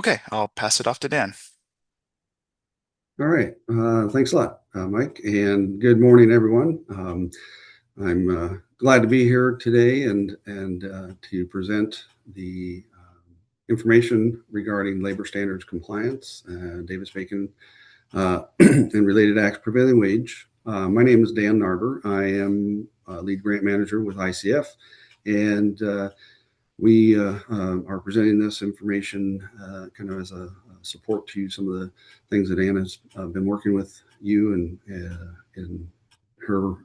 Okay, I'll pass it off to Dan. All right. Thanks a lot, Mike, and good morning, everyone. I'm glad to be here today and to present the information regarding labor standards compliance, Davis-Bacon, and related acts prevailing wage. My name is Dan Narber. I am lead grant manager with ICF, and we are presenting this information kind of as a support to some of the things that Anna's been working with you and in her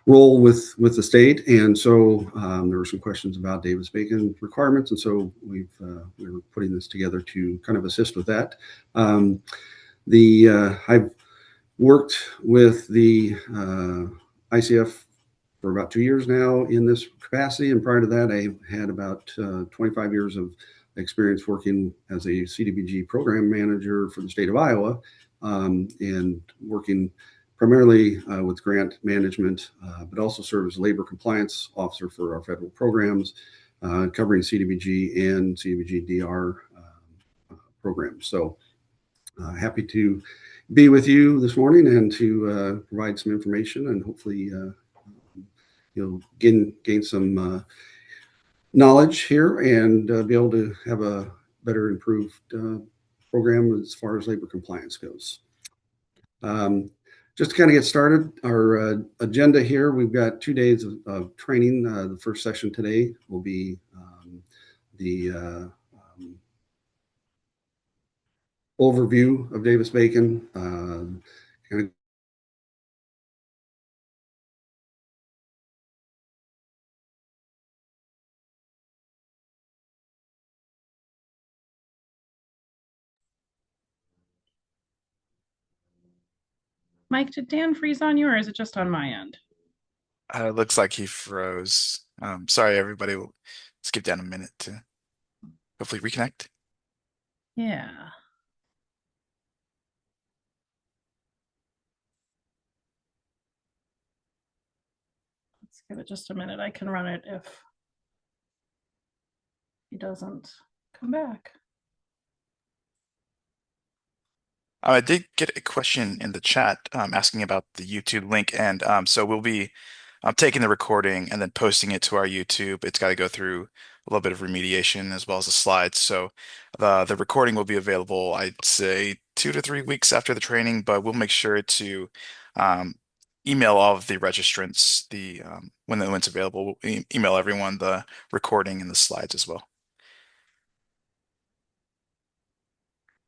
role with the state. And so there were some questions about Davis-Bacon requirements, and so we're putting this together to kind of assist with that. I've worked with the ICF for about 2 years now in this capacity. And prior to that, I had about 25 years of experience working as a CDBG program manager for the state of Iowa, and working primarily with grant management, but also served as a labor compliance officer for our federal programs, covering CDBG and CDBG DR programs. So happy to be with you this morning and to provide some information, and hopefully you'll gain some knowledge here and be able to have a better improved program as far as labor compliance goes. Just to kind of get started, our agenda here, we've got 2 days of training. The first session today will be the overview of Davis-Bacon, kind of Mike, did Dan freeze on you or is it just on my end? Looks like he froze. Sorry, everybody. Let's give Dan a minute to hopefully reconnect. Yeah. Let's give it just a minute. I can run it if he doesn't come back. I did get a question in the chat asking about the YouTube link, and so we'll be taking the recording and then posting it to our YouTube. It's got to go through a little bit of remediation as well as the slides. So the recording will be available, I'd say 2 to 3 weeks after the training, but we'll make sure to um, email all of the registrants when it's available. We'll email everyone the recording and the slides as well.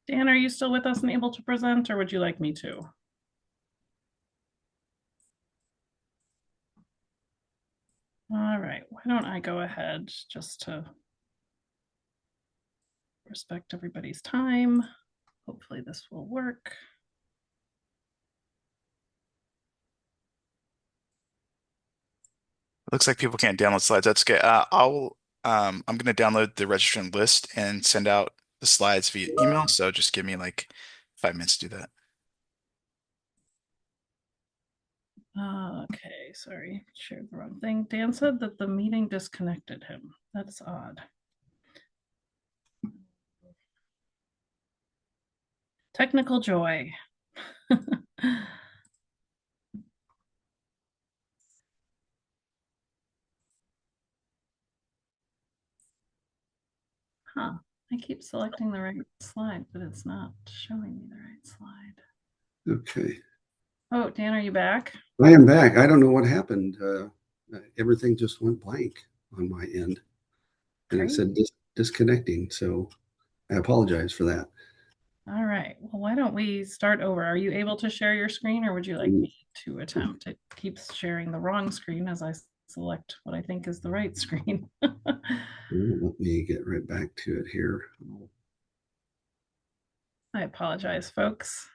Dan, are you still with us and able to present, or would you like me to? All right, why don't I go ahead just to respect everybody's time. Hopefully this will work. Looks like people can't download slides. That's okay. I'm going to download the registrant list and send out the slides via email. So just give me like 5 minutes to do that. Okay, sorry, shared the wrong thing. Dan said that the meeting disconnected him. That's odd. Technical joy. Huh. I keep selecting the right slide, but it's not showing me the right slide. okay. Oh, Dan, are you back? I am back. I don't know what happened. Everything just went blank on my end, and it said disconnecting. So I apologize for that. All right. Well, why don't we start over? Are you able to share your screen, or would you like me to attempt? It keeps sharing the wrong screen as I select what I think is the right screen. Let me get right back to it here. I apologize, folks.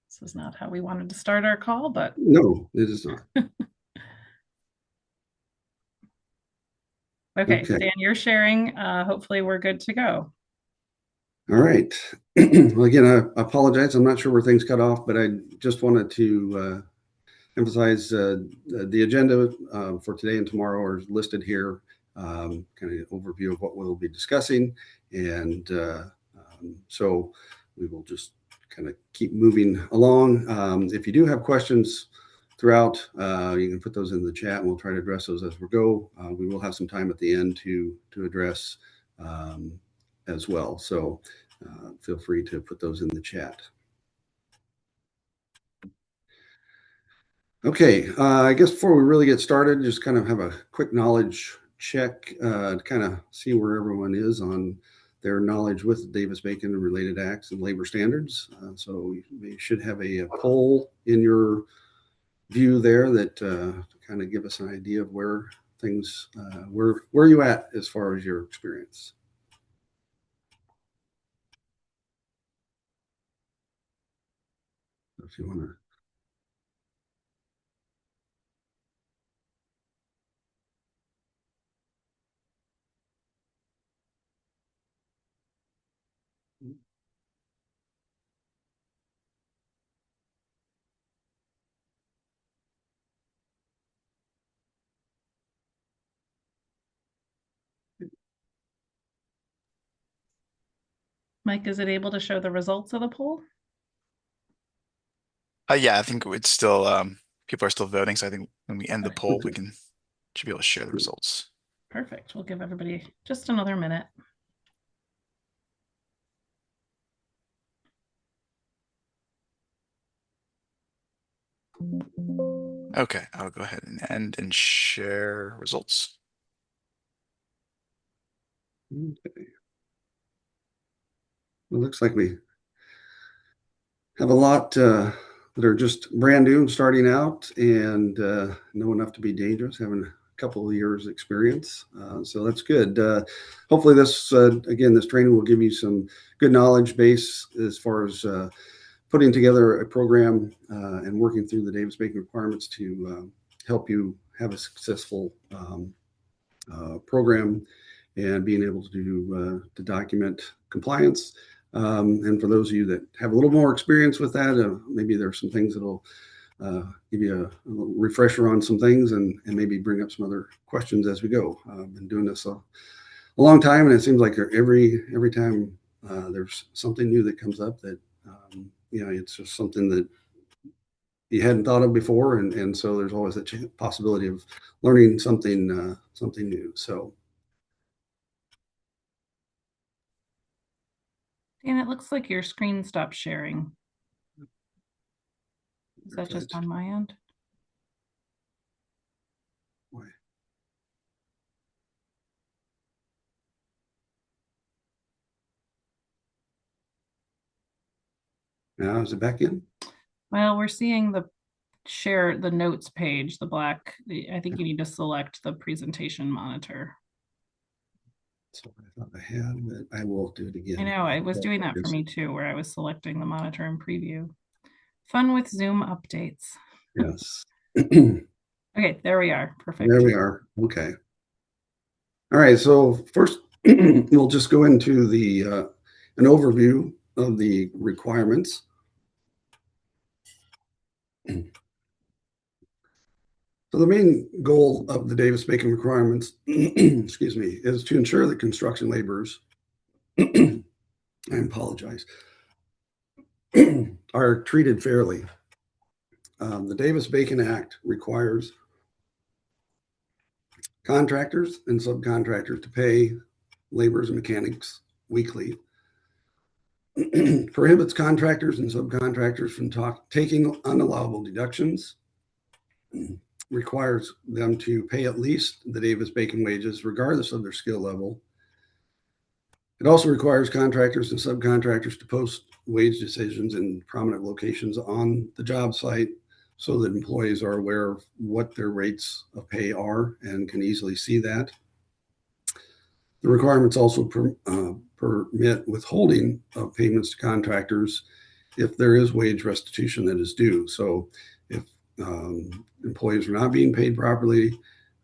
This is not how we wanted to start our call, but No, it is not. okay. Dan, you're sharing. Hopefully we're good to go. All right. Well, again, I apologize. I'm not sure where things cut off, but I just wanted to emphasize the agenda for today and tomorrow are listed here. Kind of overview of what we'll be discussing, and So we will just kind of keep moving along. If you do have questions throughout, you can put those in the chat and we'll try to address those as we go. We will have some time at the end to address as well. So feel free to put those in the chat. Okay, I guess before we really get started, just kind of have a quick knowledge check to kind of see where everyone is on their knowledge with Davis-Bacon and related acts and labor standards. So you should have a poll in your view there that kind of give us an idea of where things, where you at as far as your experience. If you want to. Mike, is it able to show the results of the poll? Yeah, I think it's still people are still voting, so I think when we end the poll, we should be able to share the results. Perfect. We'll give everybody just another minute. Okay, I'll go ahead and end and share results. Okay. It looks like we have a lot that are just brand new and starting out and know enough to be dangerous, having a couple of years experience. So that's good. Hopefully this, again, this training will give you some good knowledge base as far as putting together a program and working through the Davis-Bacon requirements to help you have a successful program and being able to document compliance. And for those of you that have a little more experience with that, maybe there's some things that'll give you a refresher on some things and maybe bring up some other questions as we go. I've been doing this a long time, and it seems like every time there's something new that comes up that it's just something that you hadn't thought of before, and so there's always a possibility of learning something new. So. Dan, it looks like your screen stopped sharing. Is that just on my end? Why? Now is it back in? Well, we're seeing the notes page, the black. I think you need to select the presentation monitor. That's what I thought I had, but I will do it again. I know, I was doing that for me too, where I was selecting the monitor in preview. Fun with Zoom updates. Yes. Okay, there we are. Perfect. There we are. Okay. All right. So first, we'll just go into an overview of the requirements. So the main goal of the Davis-Bacon requirements, excuse me, is to ensure that construction laborers, I apologize, are treated fairly. The Davis-Bacon Act requires contractors and subcontractors to pay laborers and mechanics weekly, prohibits contractors and subcontractors from taking unallowable deductions, requires them to pay at least the Davis-Bacon wages regardless of their skill level. It also requires contractors and subcontractors to post wage decisions in prominent locations on the job site so that employees are aware of what their rates of pay are and can easily see that. The requirements also permit withholding of payments to contractors if there is wage restitution that is due. So if employees are not being paid properly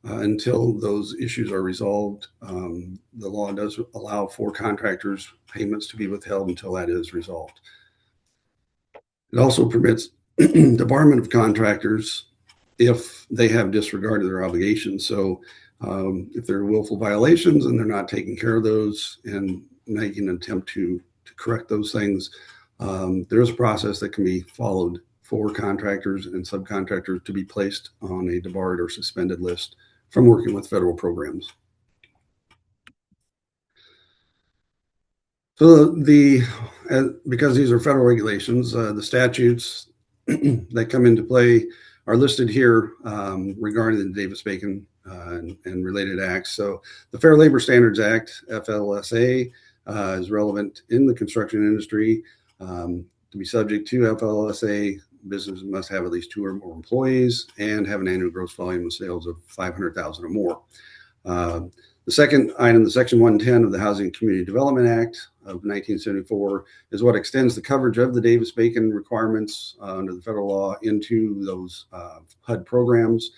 until those issues are resolved, the law does allow for contractors' payments to be withheld until that is resolved. It also permits debarment of contractors if they have disregarded their obligations. So if there are willful violations and they're not taking care of those and making an attempt to correct those things. There is a process that can be followed for contractors and subcontractors to be placed on a debarred or suspended list from working with federal programs. So because these are federal regulations, the statutes that come into play are listed here regarding the Davis-Bacon and related acts. So the Fair Labor Standards Act, FLSA, is relevant in the construction industry. To be subject to FLSA, businesses must have at least 2 or more employees and have an annual gross volume of sales of 500,000 or more. The second item, the Section 110 of the Housing and Community Development Act of 1974, is what extends the coverage of the Davis-Bacon requirements under the federal law into those HUD programs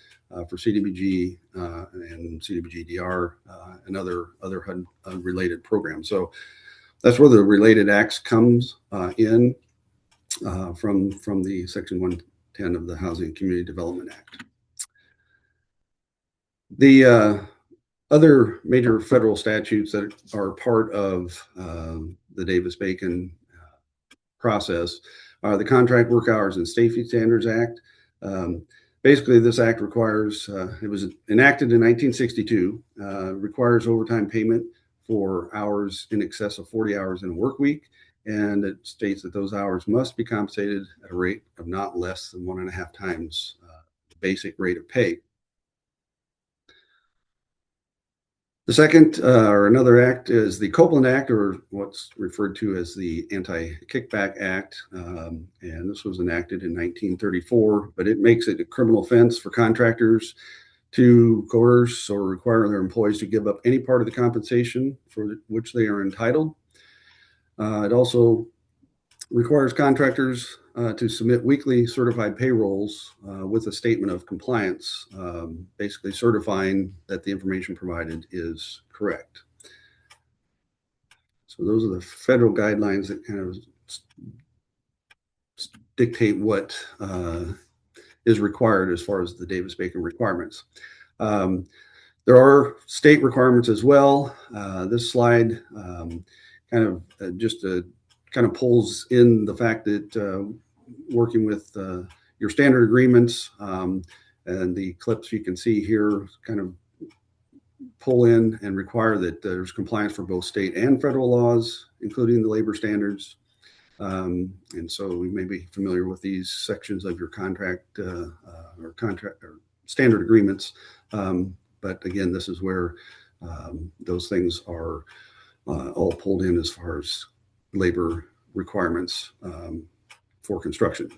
for CDBG and CDBG-DR and other HUD related programs. So that's where the related acts comes in from the Section 110 of the Housing and Community Development Act. The other major federal statutes that are part of the Davis-Bacon process are the Contract Work Hours and Safety Standards Act. Basically, this act requires, it was enacted in 1962, requires overtime payment for hours in excess of 40 hours in a work week. And it states that those hours must be compensated at a rate of not less than 1.5 times the basic rate of pay. The second or another act is the Copeland Act, or what's referred to as the Anti-Kickback Act. And this was enacted in 1934, but it makes it a criminal offense for contractors to coerce or require their employees to give up any part of the compensation for which they are entitled. It also requires contractors to submit weekly certified payrolls with a statement of compliance, basically certifying that the information provided is correct. So those are the federal guidelines that kind of dictate what is required as far as the Davis-Bacon requirements. There are state requirements as well. This slide kind of pulls in the fact that working with your standard agreements and the clips you can see here kind of pull in and require that there's compliance for both state and federal laws, including the labor standards. And so we may be familiar with these sections of your contract or standard agreements. But again, this is where those things are all pulled in as far as labor requirements for construction.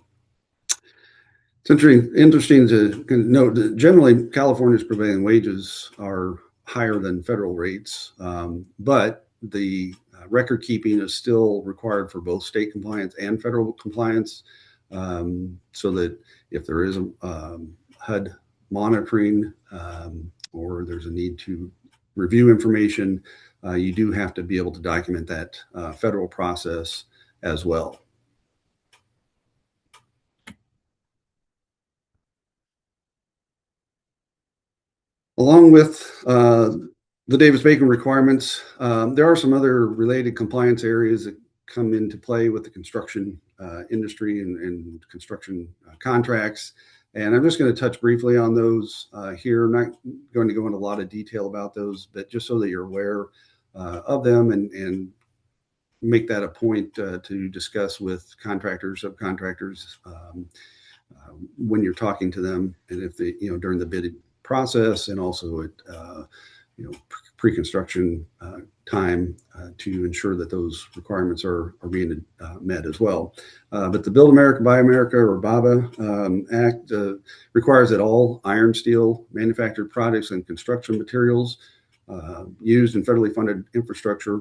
It's interesting to note that generally California's prevailing wages are higher than federal rates, but the record keeping is still required for both state compliance and federal compliance, so that if there is a HUD monitoring or there's a need to review information, you do have to be able to document that federal process as well. Along with the Davis-Bacon requirements, there are some other related compliance areas that come into play with the construction industry and construction contracts. And I'm just going to touch briefly on those here. I'm not going to go into a lot of detail about those, but just so that you're aware of them and make that a point to discuss with contractors, subcontractors when you're talking to them, and if they, during the bidding process, and also at pre-construction time to ensure that those requirements are being met as well. But the Build America, Buy America, or BABA Act requires that all iron, steel, manufactured products and construction materials used in federally funded infrastructure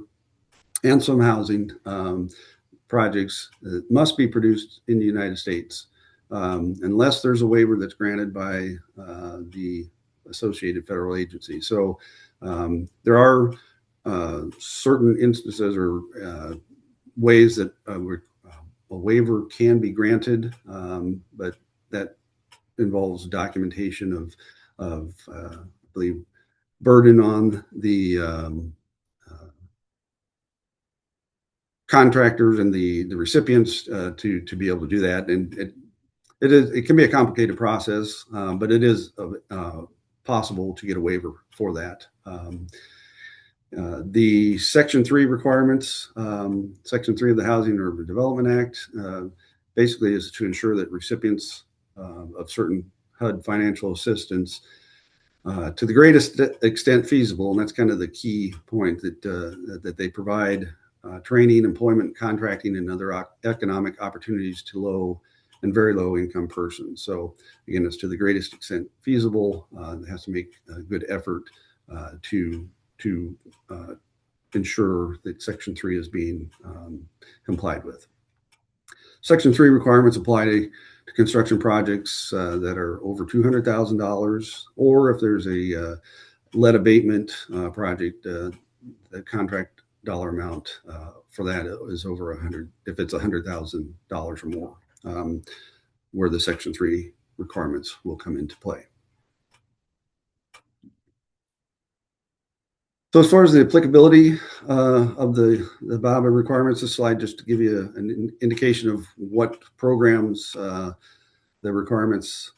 and some housing projects must be produced in the United States unless there's a waiver that's granted by the associated federal agency. So there are certain instances or ways that a waiver can be granted, but that involves documentation of I believe, burden on the contractors and the recipients to be able to do that. And it can be a complicated process, but it is possible to get a waiver for that. The Section 3 requirements, Section 3 of the Housing and Urban Development Act, basically is to ensure that recipients of certain HUD financial assistance, to the greatest extent feasible, and that's kind of the key point, that they provide training, employment, contracting, and other economic opportunities to low and very low income persons. So again, it's to the greatest extent feasible. It has to make a good effort to ensure that Section 3 is being complied with. Section 3 requirements apply to construction projects that are over $200,000, or if there's a lead abatement project, the contract dollar amount for that is over 100, if it's $100,000 or more, where the Section 3 requirements will come into play. So as far as the applicability of the BABA requirements, this slide just to give you an indication of what programs the requirements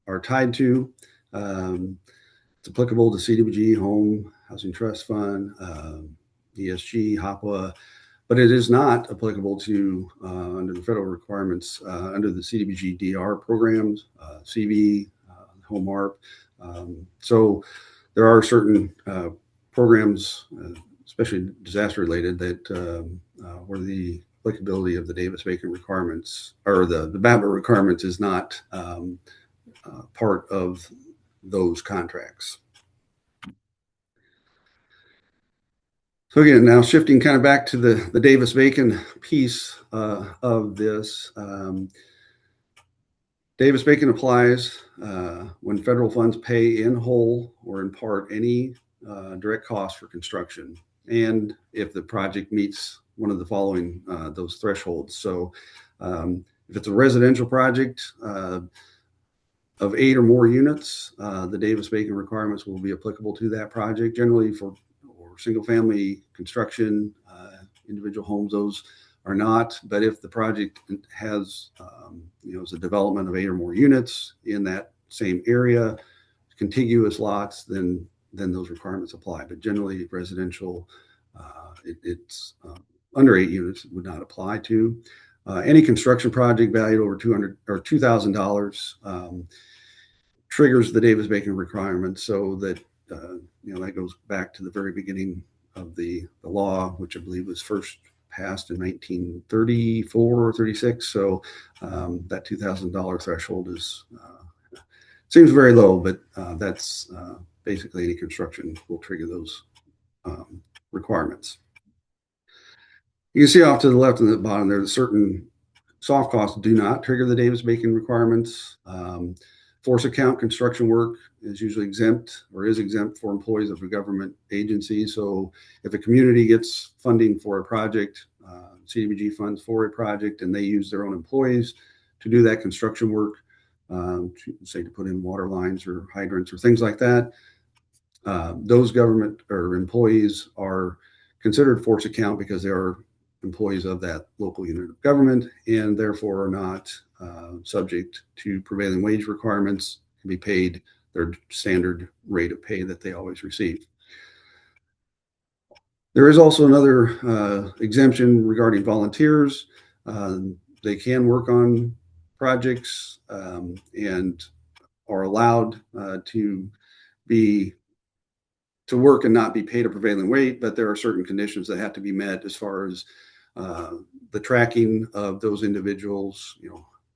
are tied to. It's applicable to CDBG, Home Housing Trust Fund, ESG, HOPWA, but it is not applicable to under the federal requirements under the CDBG DR programs, CV, Home ARP. So there are certain programs, especially disaster related, that where the applicability of the Davis-Bacon requirements or the BABA requirements is not part of those contracts. So again, now shifting kind of back to the Davis-Bacon piece of this. Davis-Bacon applies when federal funds pay in whole or in part any direct costs for construction, and if the project meets one of the following those thresholds. So if it's a residential project of 8 or more units, the Davis-Bacon requirements will be applicable to that project. Generally for single family construction, individual homes, those are not. But if the project has, is a development of 8 or more units in that same area, contiguous lots, then those requirements apply. But generally, residential, it's under 8 units would not apply to. Any construction project valued over $200 or $2,000 triggers the Davis-Bacon requirement, so that that goes back to the very beginning of the law, which I believe was first passed in 1934 or 36. So that $2,000 threshold is seems very low, but that's basically any construction will trigger those requirements. You can see off to the left and the bottom there, certain soft costs do not trigger the Davis-Bacon requirements. Force account construction work is usually exempt or is exempt for employees of a government agency. So if a community gets funding for a project, CDBG funds for a project, and they use their own employees to do that construction work, say to put in water lines or hydrants or things like that, those government or employees are considered force account because they are employees of that local unit of government, and therefore are not subject to prevailing wage requirements, can be paid their standard rate of pay that they always receive. There is also another exemption regarding volunteers. They can work on projects and are allowed to work and not be paid a prevailing wage, but there are certain conditions that have to be met as far as the tracking of those individuals,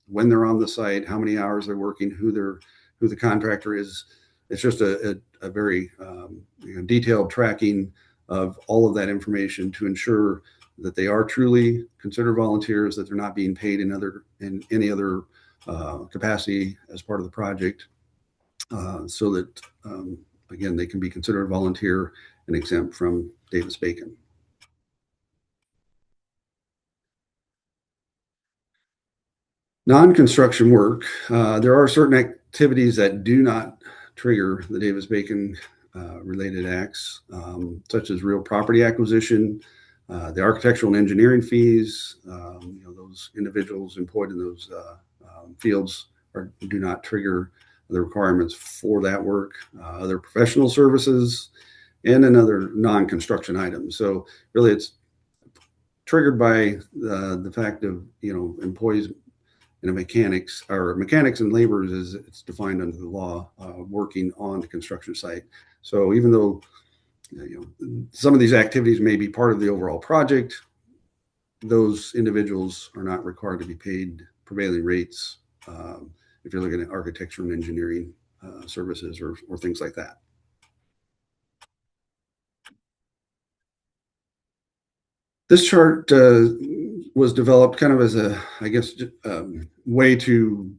when they're on the site, how many hours they're working, who the contractor is. It's just a very detailed tracking of all of that information to ensure that they are truly considered volunteers, that they're not being paid in any other capacity as part of the project, so that again, they can be considered volunteer and exempt from Davis-Bacon. Non-construction work, there are certain activities that do not trigger the Davis-Bacon related acts, such as real property acquisition, The architectural and engineering fees, those individuals employed in those fields do not trigger the requirements for that work. Other professional services and another non-construction items. So really, it's triggered by the fact of employees and mechanics and laborers, as it's defined under the law, working on the construction site. So even though some of these activities may be part of the overall project, those individuals are not required to be paid prevailing rates if you're looking at architecture and engineering services or things like that. This chart was developed kind of as a, I guess, way to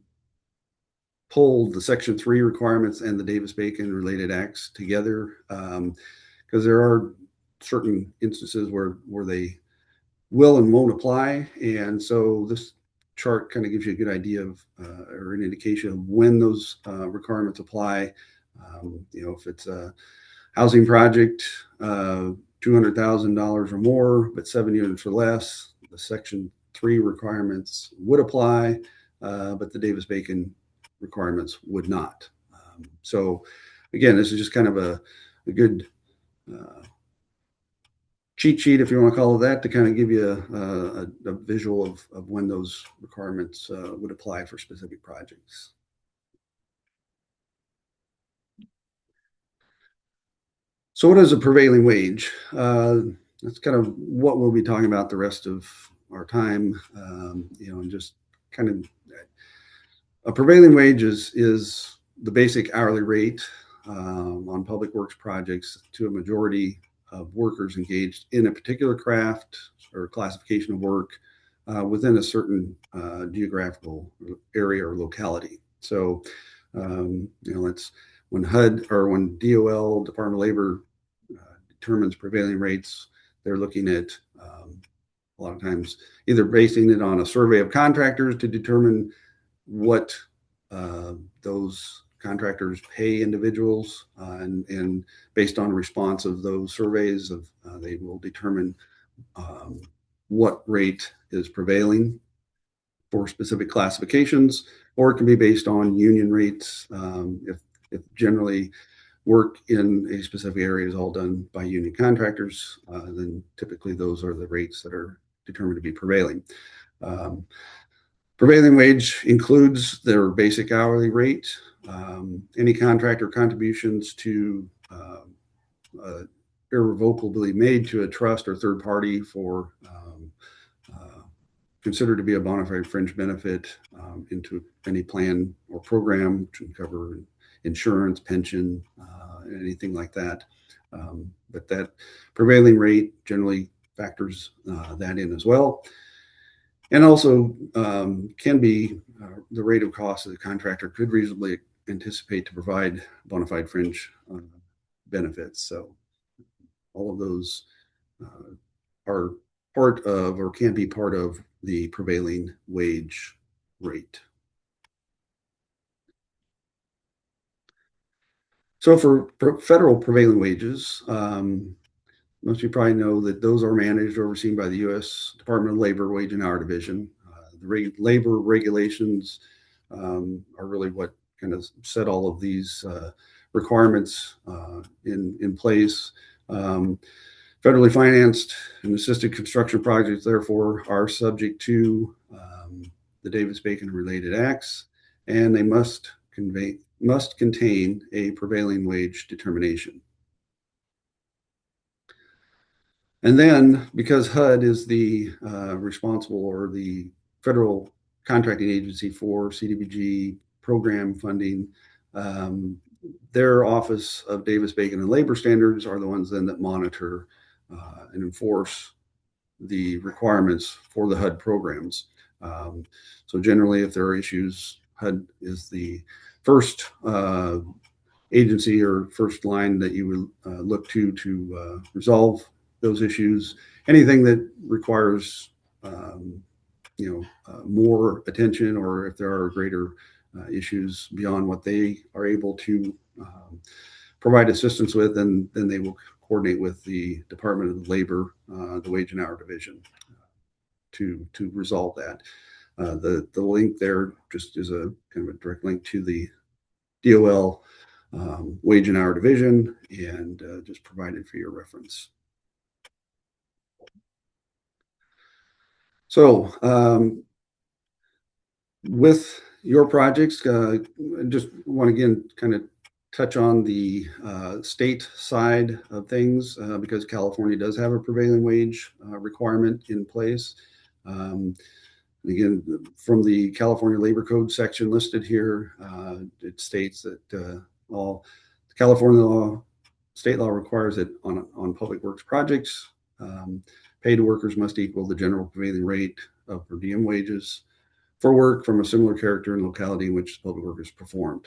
pull the Section 3 requirements and the Davis-Bacon related acts together, because there are certain instances where they will and won't apply. And so this chart kind of gives you a good idea of or an indication of when those requirements apply. If it's a housing project, $200,000 or more, but 7 units or less, the Section 3 requirements would apply, but the Davis-Bacon requirements would not. So again, this is just kind of a good cheat sheet, if you want to call it that, to kind of give you a visual of when those requirements would apply for specific projects. So what is a prevailing wage? That's kind of what we'll be talking about the rest of our time, and just kind of a prevailing wage is the basic hourly rate on public works projects to a majority of workers engaged in a particular craft or classification of work within a certain geographical area or locality. So, it's when HUD or when DOL, Department of Labor, determines prevailing rates, they're looking at a lot of times either basing it on a survey of contractors to determine what those contractors pay individuals, and based on response of those surveys, they will determine what rate is prevailing for specific classifications, or it can be based on union rates. If generally work in a specific area is all done by union contractors, then typically those are the rates that are determined to be prevailing. Prevailing wage includes their basic hourly rate, any contractor contributions to irrevocably made to a trust or third party for considered to be a bona fide fringe benefit into any plan or program, which would cover insurance, pension, anything like that. But that prevailing rate generally factors that in as well. And also can be the rate of cost that the contractor could reasonably anticipate to provide bona fide fringe benefits. So all of those are part of or can be part of the prevailing wage rate. So for federal prevailing wages, most of you probably know that those are managed, overseen by the U.S. Department of Labor Wage and Hour Division. The labor regulations are really what kind of set all of these requirements in place. Federally financed and assisted construction projects, therefore, are subject to the Davis-Bacon related acts, and they must contain a prevailing wage determination. And then, because HUD is the responsible or the federal contracting agency for CDBG program funding, their Office of Davis-Bacon and Labor Standards are the ones then that monitor and enforce the requirements for the HUD programs. So generally, if there are issues, HUD is the first agency or first line that you would look to resolve those issues. Anything that requires more attention, or if there are greater issues beyond what they are able to provide assistance with, then they will coordinate with the Department of Labor, the Wage and Hour Division, to resolve that. The link there just is a kind of a direct link to the DOL Wage and Hour Division, and just provided for your reference. So with your projects, I just want to again kind of touch on the state side of things, because California does have a prevailing wage requirement in place. Again, from the California Labor Code section listed here, it states that all California state law requires that on public works projects, pay to workers must equal the general prevailing rate of per diem wages for work from a similar character and locality in which the public work is performed,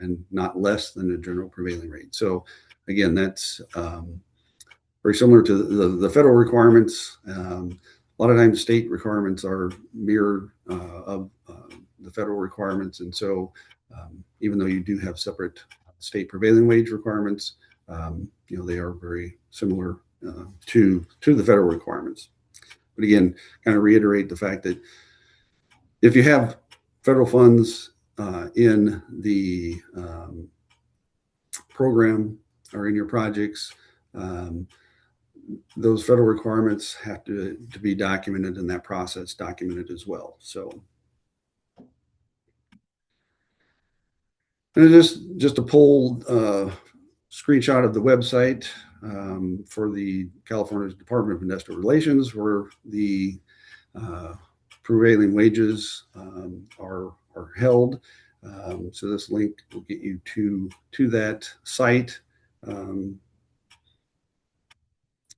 and not less than the general prevailing rate. So again, that's very similar to the federal requirements. A lot of times state requirements are mirror of the federal requirements. And so even though you do have separate state prevailing wage requirements, they are very similar to the federal requirements. But again, kind of reiterate the fact that if you have federal funds in the program or in your projects, those federal requirements have to be documented, and that process documented as well. So, and just a poll screenshot of the website for the California Department of Industrial Relations, where the prevailing wages are held. So this link will get you to that site.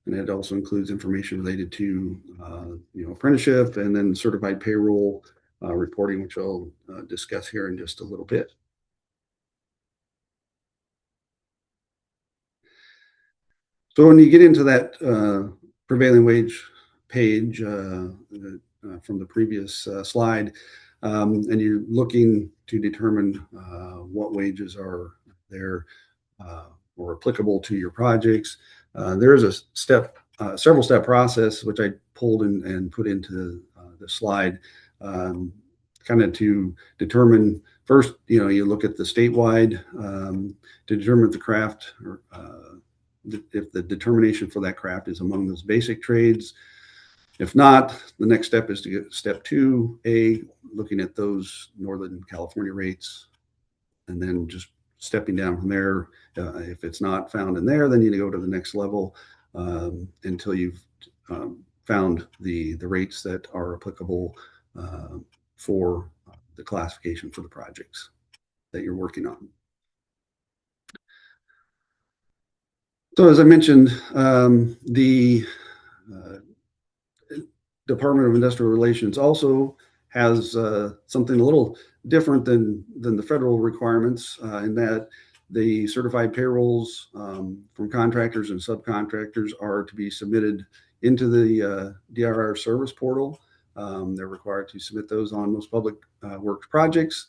And it also includes information related to apprenticeship and then certified payroll reporting, which I'll discuss here in just a little bit. So when you get into that prevailing wage page from the previous slide, and you're looking to determine what wages are there or applicable to your projects, there is a several step process, which I pulled and put into the slide, kind of to determine first, you look at the statewide to determine if the craft or if the determination for that craft is among those basic trades. If not, the next step is to get step 2A, looking at those Northern California rates, and then just stepping down from there. If it's not found in there, then you go to the next level until you've found the rates that are applicable for the classification for the projects that you're working on. So as I mentioned, the Department of Industrial Relations also has something a little different than the federal requirements in that the certified payrolls from contractors and subcontractors are to be submitted into the DBRA service portal. They're required to submit those on most public works projects.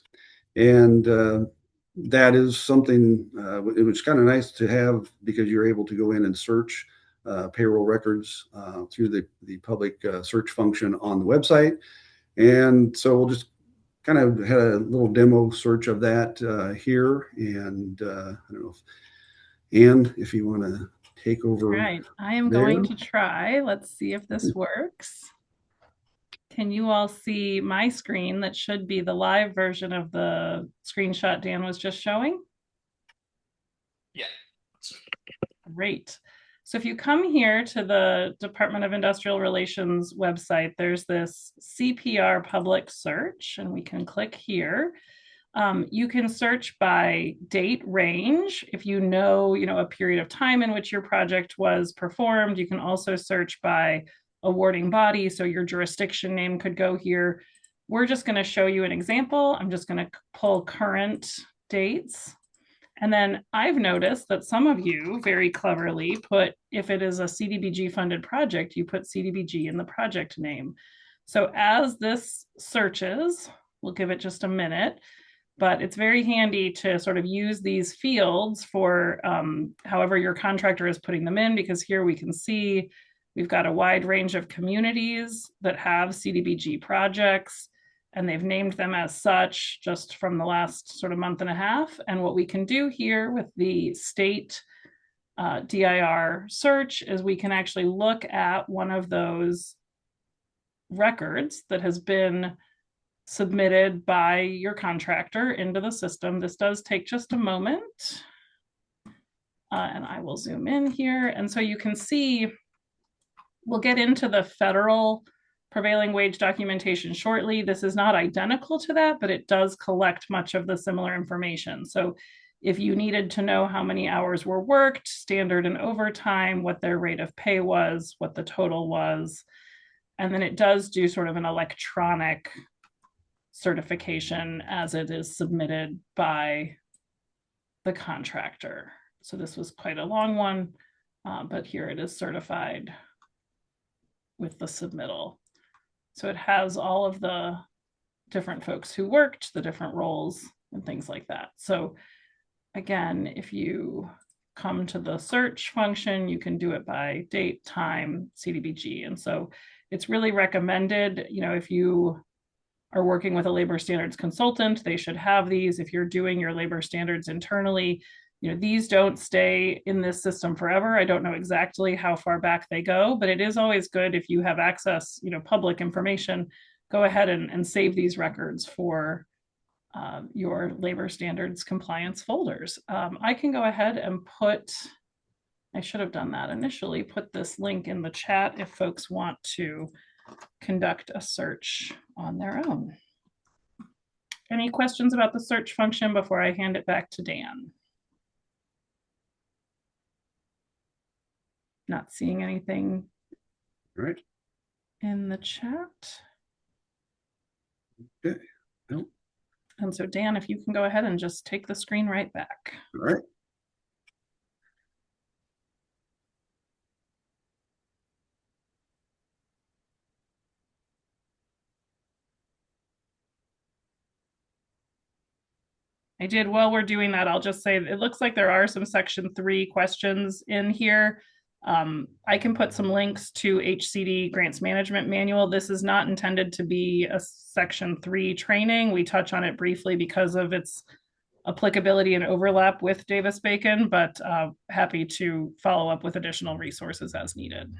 And that is something it was kind of nice to have, because you're able to go in and search payroll records through the public search function on the website. And so we'll just kind of had a little demo search of that here. And I don't know if you want to take over. Right. I am going to try. Let's see if this works. Can you all see my screen? That should be the live version of the screenshot Dan was just showing. Yeah. Great. So if you come here to the Department of Industrial Relations website, there's this CPR public search, and we can click here. You can search by date range. If you know a period of time in which your project was performed. You can also search by awarding body. So your jurisdiction name could go here. We're just going to show you an example. I'm just going to pull current dates. And then I've noticed that some of you very cleverly put, if it is a CDBG funded project, you put CDBG in the project name. So as this searches, we'll give it just a minute. but it's very handy to sort of use these fields for however your contractor is putting them in, because here we can see we've got a wide range of communities that have CDBG projects, and they've named them as such just from the last sort of month and a half. And what we can do here with the state DIR search is we can actually look at one of those records that has been submitted by your contractor into the system. This does take just a moment. And I will zoom in here. And so you can see, we'll get into the federal prevailing wage documentation shortly. This is not identical to that, but it does collect much of the similar information. So if you needed to know how many hours were worked, standard and overtime, what their rate of pay was, what the total was, and then it does do sort of an electronic certification as it is submitted by the contractor. So this was quite a long one, but here it is certified with the submittal. So it has all of the different folks who worked, the different roles and things like that. So again, if you come to the search function, you can do it by date, time, CDBG. And so it's really recommended, if you are working with a labor standards consultant, they should have these. If you're doing your labor standards internally, these don't stay in this system forever. I don't know exactly how far back they go, but it is always good if you have access, public information, go ahead and save these records for your labor standards compliance folders. I can go ahead and I should have done that initially, put this link in the chat if folks want to conduct a search on their own. Any questions about the search function before I hand it back to Dan? Not seeing anything All right. in the chat. Okay. Nope. And so Dan, if you can go ahead and just take the screen right back. All right. I did. While we're doing that, I'll just say it looks like there are some Section 3 questions in here. I can put some links to HCD Grants Management Manual. This is not intended to be a Section 3 training. We touch on it briefly because of its applicability and overlap with Davis-Bacon, but happy to follow up with additional resources as needed.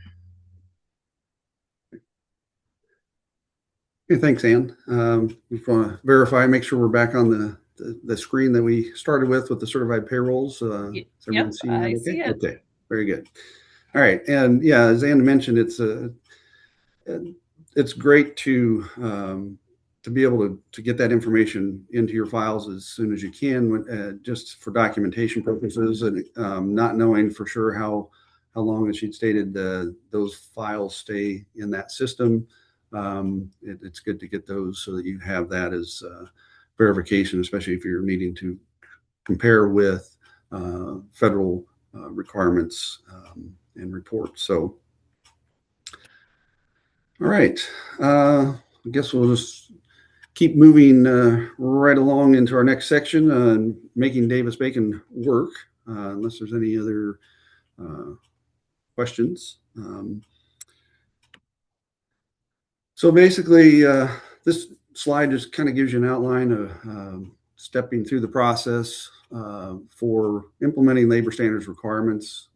Okay, thanks, Ann. We want to verify, make sure we're back on the screen that we started with the certified payrolls. Yep, I see it. Okay, very good. All right, and yeah, as Ann mentioned, it's great to be able to get that information into your files as soon as you can, just for documentation purposes, and not knowing for sure how long, as she'd stated, those files stay in that system. It's good to get those so that you have that as verification, especially if you're needing to compare with federal requirements and reports. So, all right, I guess we'll just keep moving right along into our next section, making Davis-Bacon work, unless there's any other questions. So basically, this slide just kind of gives you an outline of stepping through the process for implementing labor standards requirements.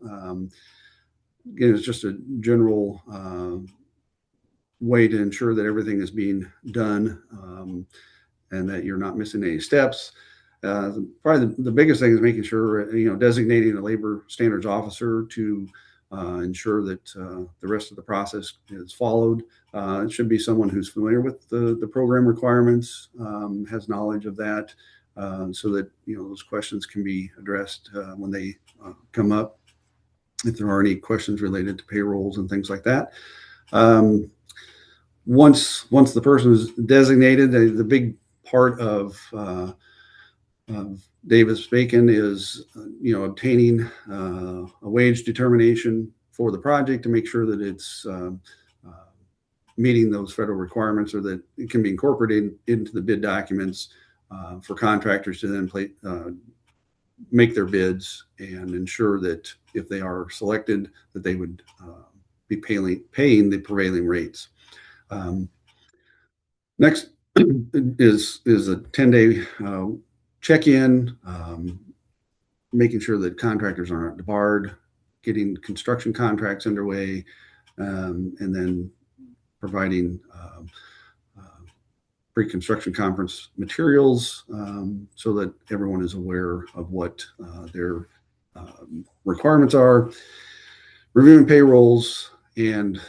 Again, it's just a general way to ensure that everything is being done and that you're not missing any steps. Probably the biggest thing is making sure, designating a labor standards officer to ensure that the rest of the process is followed. It should be someone who's familiar with the program requirements, has knowledge of that, so that those questions can be addressed when they come up, if there are any questions related to payrolls and things like that. Once the person is designated, the big part of Davis-Bacon is, obtaining a wage determination for the project to make sure that it's meeting those federal requirements, or that it can be incorporated into the bid documents for contractors to then make their bids and ensure that if they are selected, that they would be paying the prevailing rates. Next is a 10-day check-in, making sure that contractors aren't debarred, getting construction contracts underway, and then providing pre-construction conference materials so that everyone is aware of what their requirements are, reviewing payrolls, and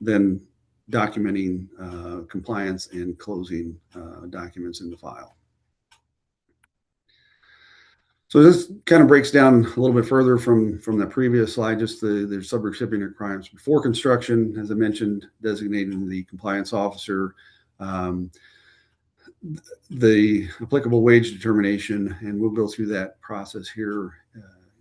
then documenting compliance and closing documents in the file. So this kind of breaks down a little bit further from the previous slide, just the sub-recipient requirements before construction, as I mentioned, designating the compliance officer, the applicable wage determination, and we'll go through that process here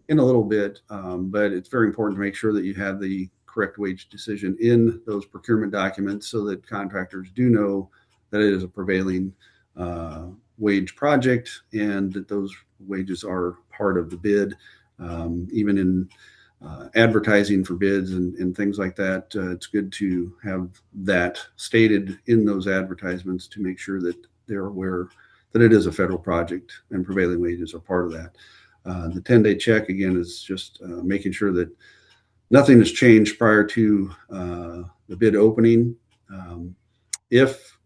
in a little bit, but it's very important to make sure that you have the correct wage decision in those procurement documents so that contractors do know that it is a prevailing wage project and that those wages are part of the bid. Even in advertising for bids and things like that, it's good to have that stated in those advertisements to make sure that they're aware that it is a federal project and prevailing wages are part of that. The 10-day check, again, is just making sure that nothing has changed prior to the bid opening. If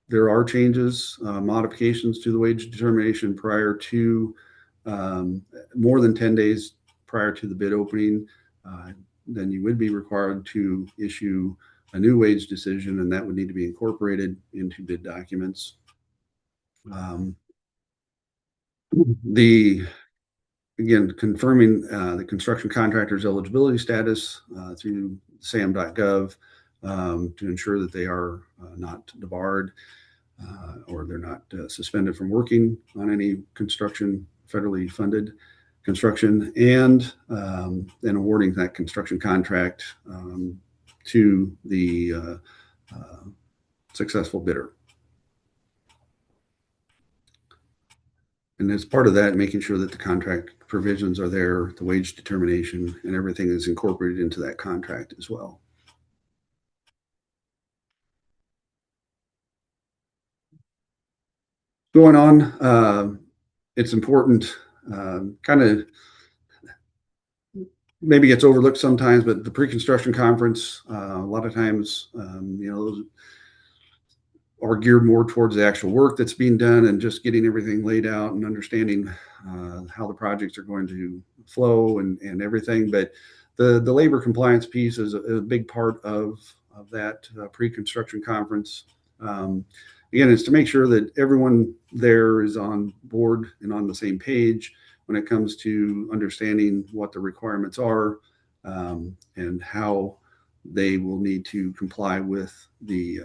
there are changes, modifications to the wage determination prior to more than 10 days prior to the bid opening, then you would be required to issue a new wage decision, and that would need to be incorporated into bid documents. Again, confirming the construction contractor's eligibility status through sam.gov to ensure that they are not debarred or they're not suspended from working on any construction, federally funded construction, and then awarding that construction contract to the successful bidder. And as part of that, making sure that the contract provisions are there, the wage determination, and everything is incorporated into that contract as well. Going on, it's important, kind of maybe gets overlooked sometimes, but the pre-construction conference, a lot of times, those are geared more towards the actual work that's being done and just getting everything laid out and understanding how the projects are going to flow and everything. But the labor compliance piece is a big part of that pre-construction conference. Again, it's to make sure that everyone there is on board and on the same page when it comes to understanding what the requirements are and how they will need to comply with the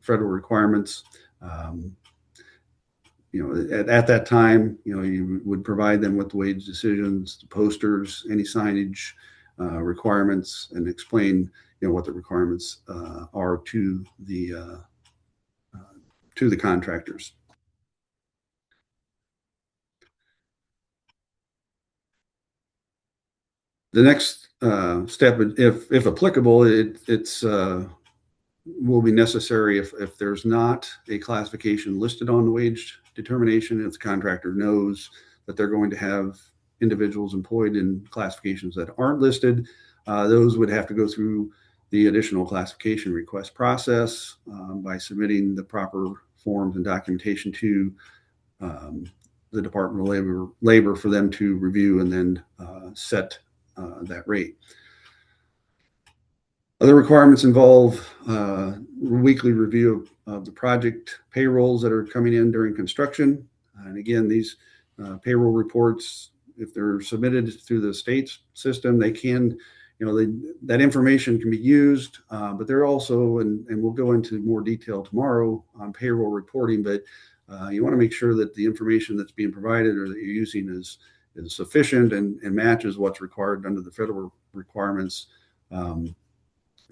federal requirements. At that time, you would provide them with the wage decisions, the posters, any signage requirements, and explain, what the requirements are to the contractors. The next step, if applicable, it's will be necessary if there's not a classification listed on the wage determination. If the contractor knows that they're going to have individuals employed in classifications that aren't listed, those would have to go through the additional classification request process by submitting the proper forms and documentation to the Department of Labor for them to review and then set that rate. Other requirements involve weekly review of the project payrolls that are coming in during construction. And again, these payroll reports, if they're submitted through the state's system, they can, that information can be used, but they're also, and we'll go into more detail tomorrow on payroll reporting, but you want to make sure that the information that's being provided or that you're using is sufficient and matches what's required under the federal requirements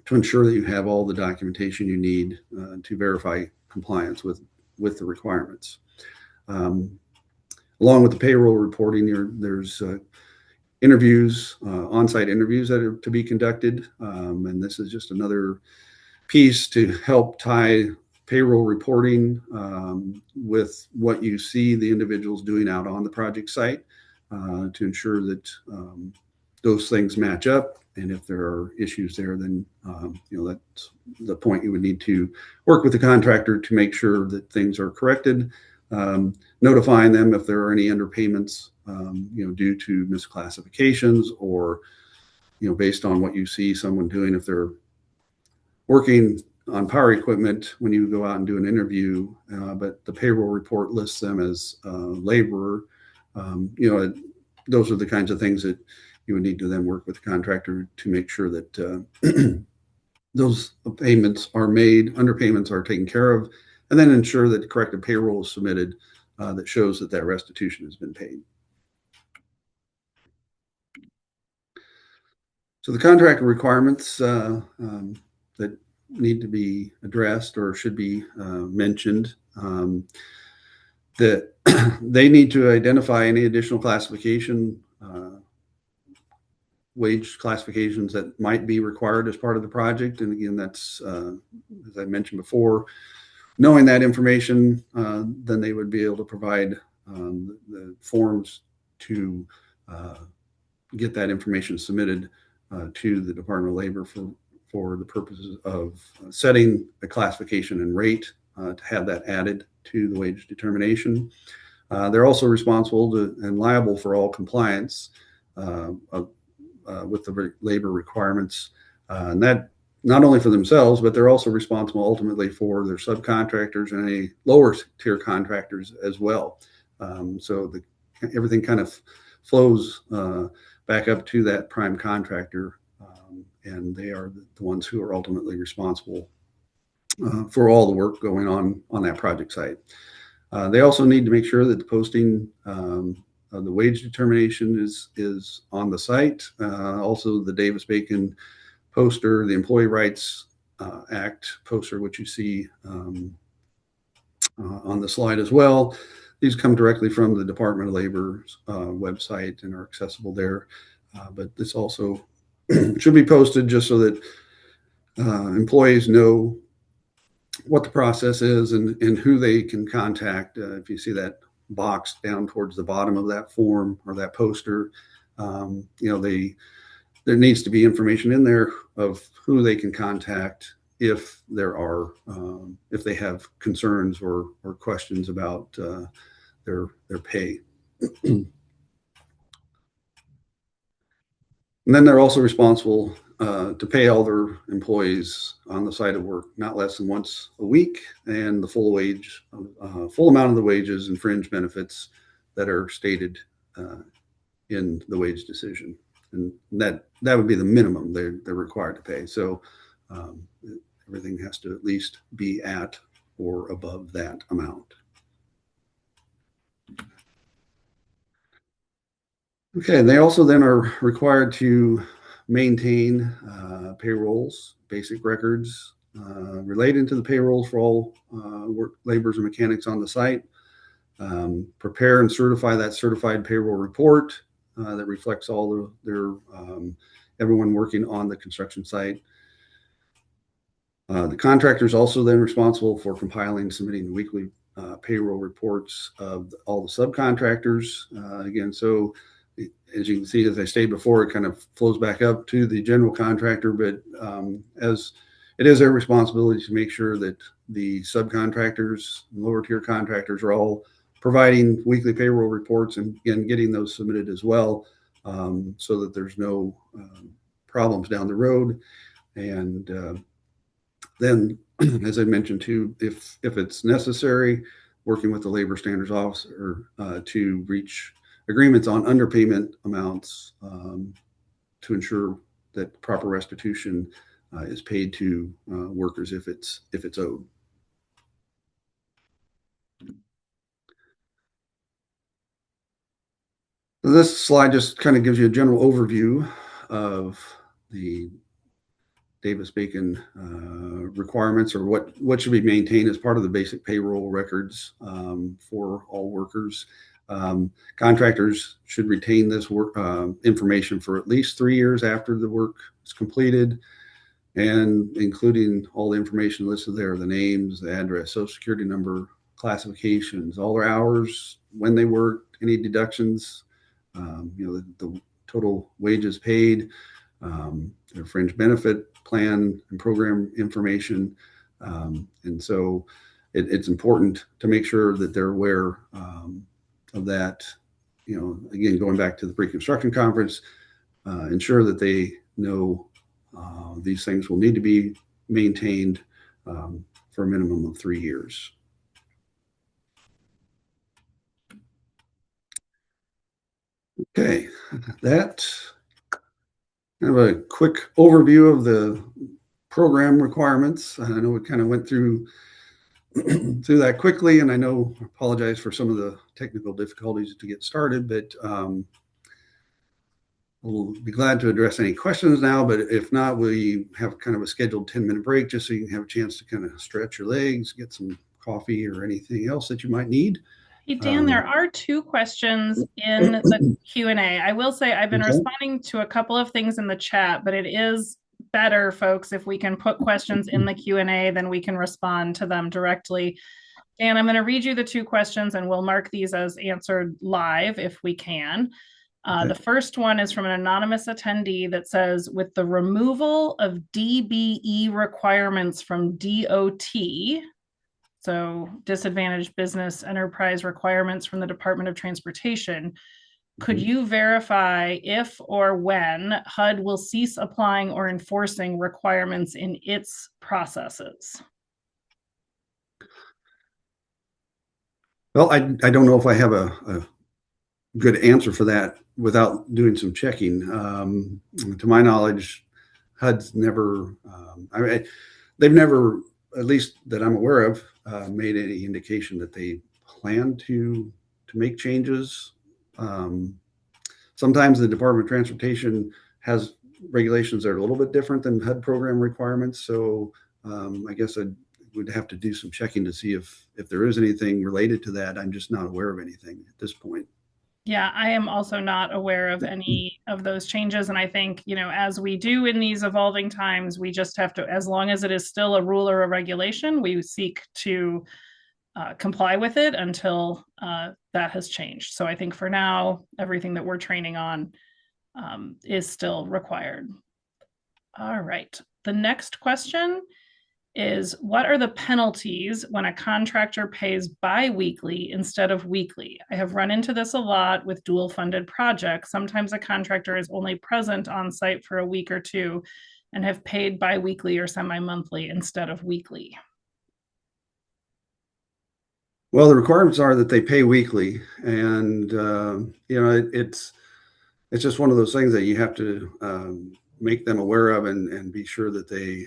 to ensure that you have all the documentation you need to verify compliance with the requirements. Along with the payroll reporting, there's interviews, on-site interviews that are to be conducted. And this is just another piece to help tie payroll reporting with what you see the individuals doing out on the project site to ensure that those things match up. And if there are issues there, then that's the point you would need to work with the contractor to make sure that things are corrected, notifying them if there are any underpayments, due to misclassifications or, based on what you see someone doing, if they're working on power equipment when you go out and do an interview, but the payroll report lists them as laborer. Those are the kinds of things that you would need to then work with the contractor to make sure that those payments are made, underpayments are taken care of, and then ensure that the corrected payroll is submitted that shows that that restitution has been paid. So the contract requirements that need to be addressed or should be mentioned, that they need to identify any additional classification, wage classifications that might be required as part of the project. And again, that's, as I mentioned before, knowing that information, then they would be able to provide the forms to get that information submitted to the Department of Labor for the purposes of setting a classification and rate to have that added to the wage determination. They're also responsible and liable for all compliance with the labor requirements, and that not only for themselves, but they're also responsible ultimately for their subcontractors and any lower tier contractors as well. So everything kind of flows back up to that prime contractor, and they are the ones who are ultimately responsible for all the work going on that project site. They also need to make sure that the posting the wage determination is on the site. Also, the Davis-Bacon poster, the Employee Rights Act poster, which you see on the slide as well. These come directly from the Department of Labor's website and are accessible there. But this also should be posted just so that employees know what the process is and who they can contact. If you see that box down towards the bottom of that form or that poster, there needs to be information in there of who they can contact if if they have concerns or questions about their pay. And then they're also responsible to pay all their employees on the site of work not less than once a week, and the full amount of the wages and fringe benefits that are stated in the wage decision. And that would be the minimum they're required to pay. So everything has to at least be at or above that amount. Okay, and they also then are required to maintain payrolls, basic records relating to the payrolls for all work laborers and mechanics on the site. Prepare and certify that certified payroll report that reflects all their everyone working on the construction site. The contractor is also then responsible for compiling and submitting the weekly payroll reports of all the subcontractors. Again, so as you can see, as I stated before, it kind of flows back up to the general contractor, but as it is their responsibility to make sure that the subcontractors, lower tier contractors are all providing weekly payroll reports and getting those submitted as well, so that there's no problems down the road. And then, as I mentioned too, if it's necessary, working with the labor standards officer to reach agreements on underpayment amounts to ensure that proper restitution is paid to workers if it's owed. So this slide just kind of gives you a general overview of the Davis-Bacon requirements, or what should be maintained as part of the basic payroll records for all workers. Contractors should retain this work information for at least 3 years after the work is completed, and including all the information listed there: the names, the address, social security number, classifications, all their hours, when they worked, any deductions, the total wages paid, their fringe benefit plan and program information. And so it's important to make sure that they're aware of that. Again, going back to the pre-construction conference, ensure that they know these things will need to be maintained for a minimum of 3 years. Okay, that kind of a quick overview of the program requirements. I know we kind of went through that quickly, and I apologize for some of the technical difficulties to get started, but we'll be glad to address any questions now. But if not, we have kind of a scheduled 10-minute break just so you can have a chance to kind of stretch your legs, get some coffee or anything else that you might need. Hey, Dan, there are 2 questions in the Q&A. I will say I've been responding to a couple of things in the chat, but it is better, folks, if we can put questions in the Q&A, then we can respond to them directly. Dan, I'm going to read you the 2 questions, and we'll mark these as answered live if we can. The first one is from an anonymous attendee that says, with the removal of DBE requirements from DOT, so disadvantaged business enterprise requirements from the Department of Transportation, could you verify if or when HUD will cease applying or enforcing requirements in its processes? Well, I don't know if I have a good answer for that without doing some checking. To my knowledge, HUD's never, they've never, at least that I'm aware of, made any indication that they plan to make changes. Sometimes the Department of Transportation has regulations that are a little bit different than HUD program requirements. So I guess I would have to do some checking to see if there is anything related to that. I'm just not aware of anything at this point. Yeah, I am also not aware of any of those changes. And I think, as we do in these evolving times, we just have to, as long as it is still a rule or a regulation, we seek to comply with it until that has changed. So I think for now, everything that we're training on is still required. All right. The next question is, what are the penalties when a contractor pays bi-weekly instead of weekly? I have run into this a lot with dual funded projects. Sometimes a contractor is only present on site for a week or 2 and have paid bi-weekly or semi-monthly instead of weekly. Well, the requirements are that they pay weekly, and it's just one of those things that you have to make them aware of and be sure that they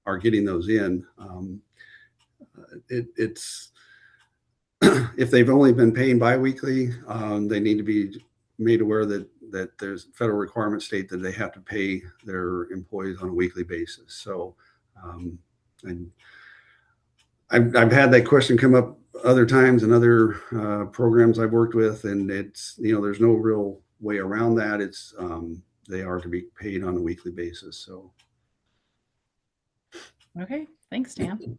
are getting those in. It's if they've only been paying biweekly, they need to be made aware that there's federal requirements state that they have to pay their employees on a weekly basis. So, and I've had that question come up other times in other programs I've worked with, and it's there's no real way around that. It's they are to be paid on a weekly basis. So. Okay, thanks, Dan.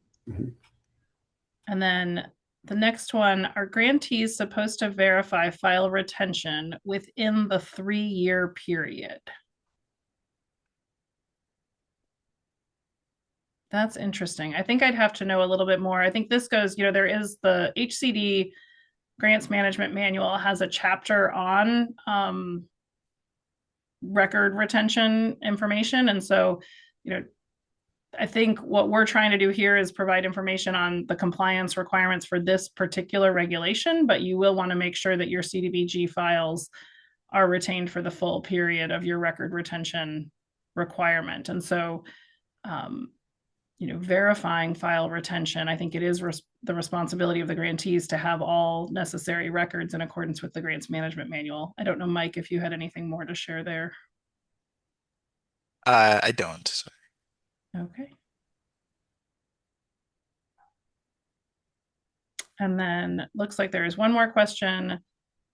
And then the next one, are grantees supposed to verify file retention within the 3-year period? That's interesting. I think I'd have to know a little bit more. I think this goes, there is the HCD Grants Management Manual has a chapter on record retention information. And so, I think what we're trying to do here is provide information on the compliance requirements for this particular regulation, but you will want to make sure that your CDBG files are retained for the full period of your record retention requirement. And so, verifying file retention, I think it is the responsibility of the grantees to have all necessary records in accordance with the Grants Management Manual. I don't know, Mike, if you had anything more to share there. I don't. So. Okay. And then looks like there is one more question.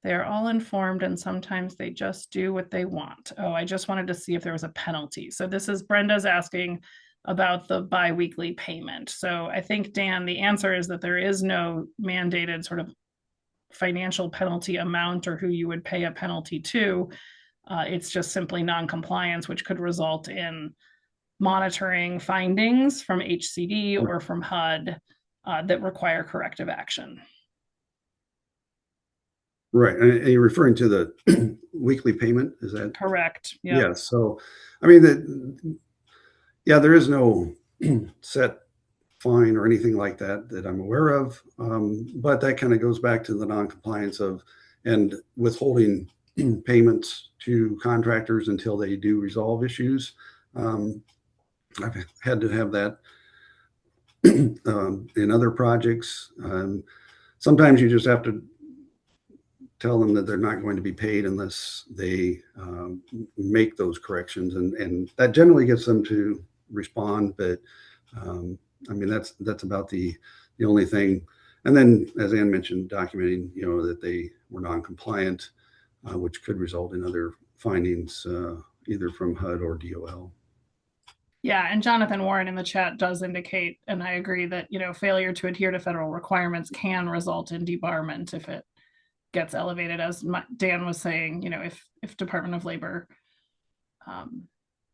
They're all informed and sometimes they just do what they want. Oh, I just wanted to see if there was a penalty. So this is Brenda's asking about the biweekly payment. So I think, Dan, the answer is that there is no mandated sort of financial penalty amount or who you would pay a penalty to. It's just simply noncompliance, which could result in monitoring findings from HCD or from HUD that require corrective action. Right. And you're referring to the weekly payment? Is that? Correct. Yep. Yeah. So, I mean, yeah, there is no set fine or anything like that that I'm aware of. But that kind of goes back to the noncompliance of and withholding payments to contractors until they do resolve issues. I've had to have that in other projects. Sometimes you just have to tell them that they're not going to be paid unless they make those corrections, and that generally gets them to respond. But I mean, that's about the only thing. And then, as Ann mentioned, documenting that they were non-compliant, which could result in other findings either from HUD or DOL. Yeah, and Jonathan Warren in the chat does indicate, and I agree that failure to adhere to federal requirements can result in debarment if it gets elevated, as Dan was saying. If Department of Labor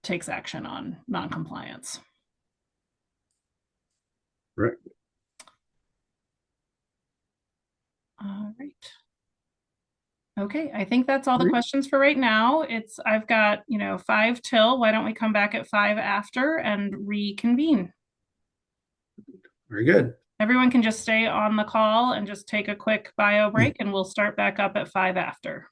takes action on noncompliance. Right. All right. Okay, I think that's all the questions for right now. I've got 5 till. Why don't we come back at 5 after and reconvene? Very good. Everyone can just stay on the call and just take a quick bio break, and we'll start back up at 5 after.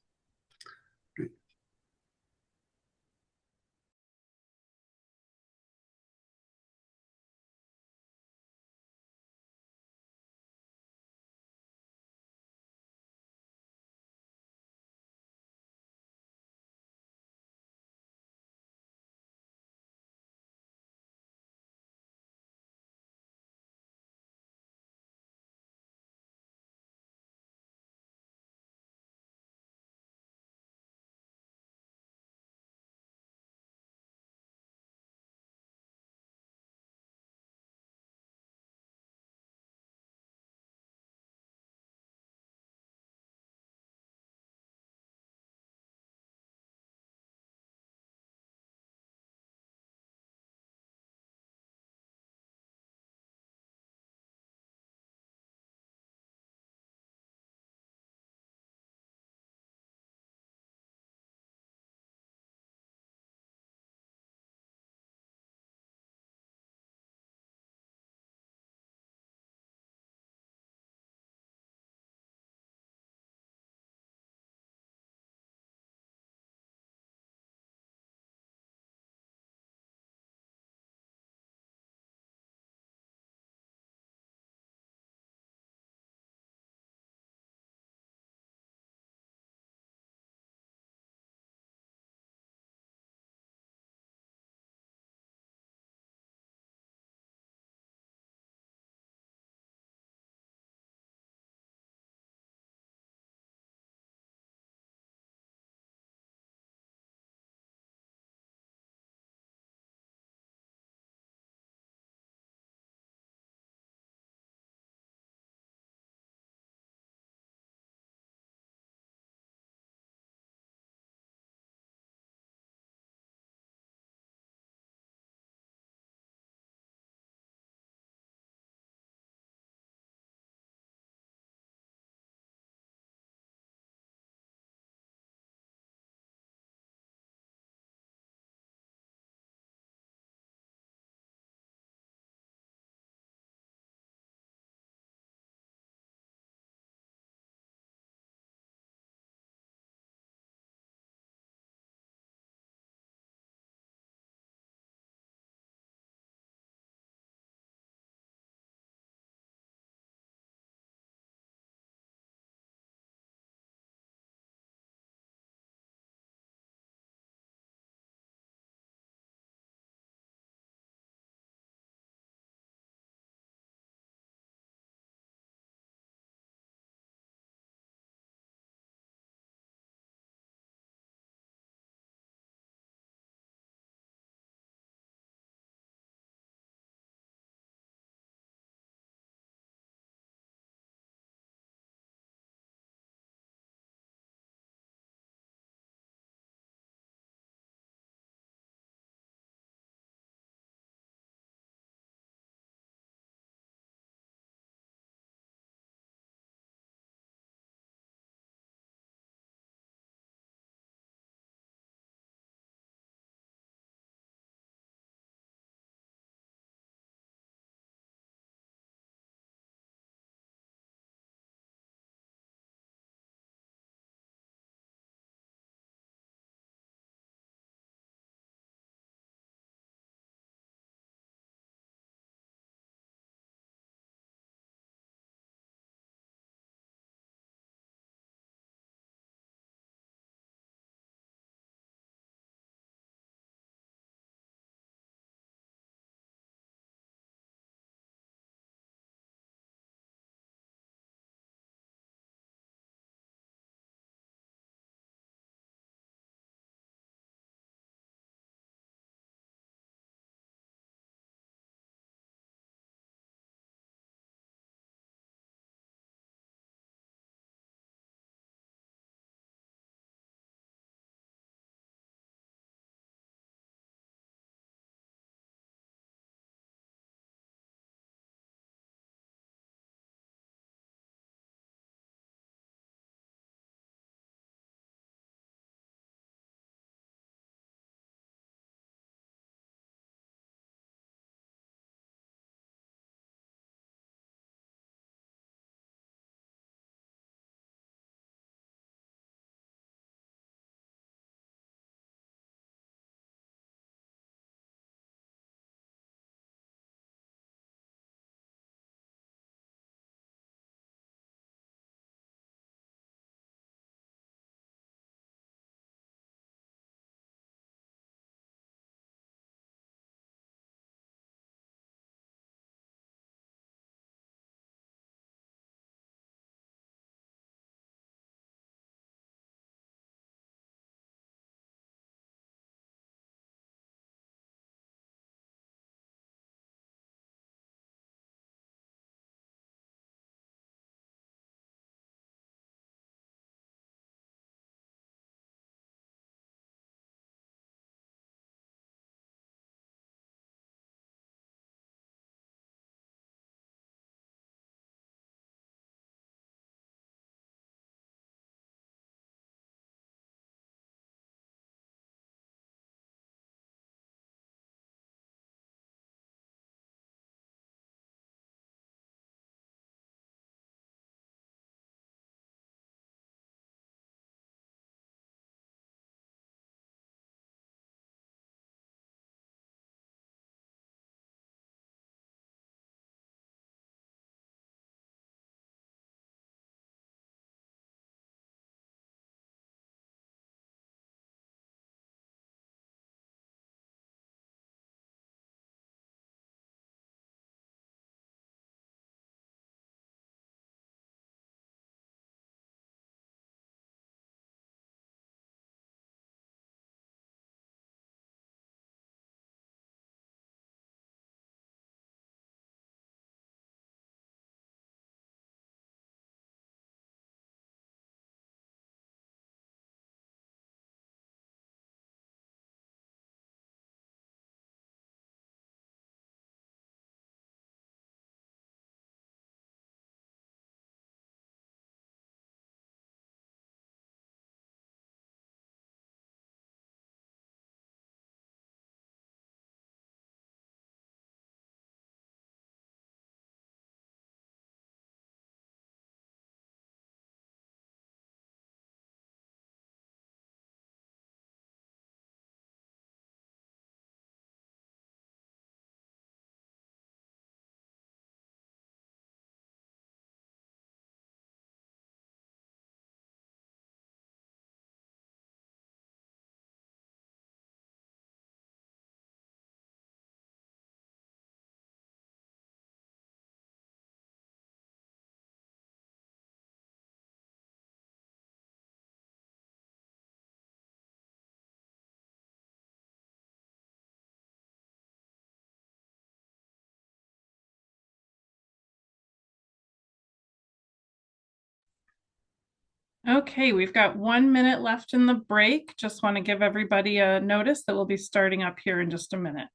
Okay, we've got 1 minute left in the break. Just want to give everybody a notice that we'll be starting up here in just a minute.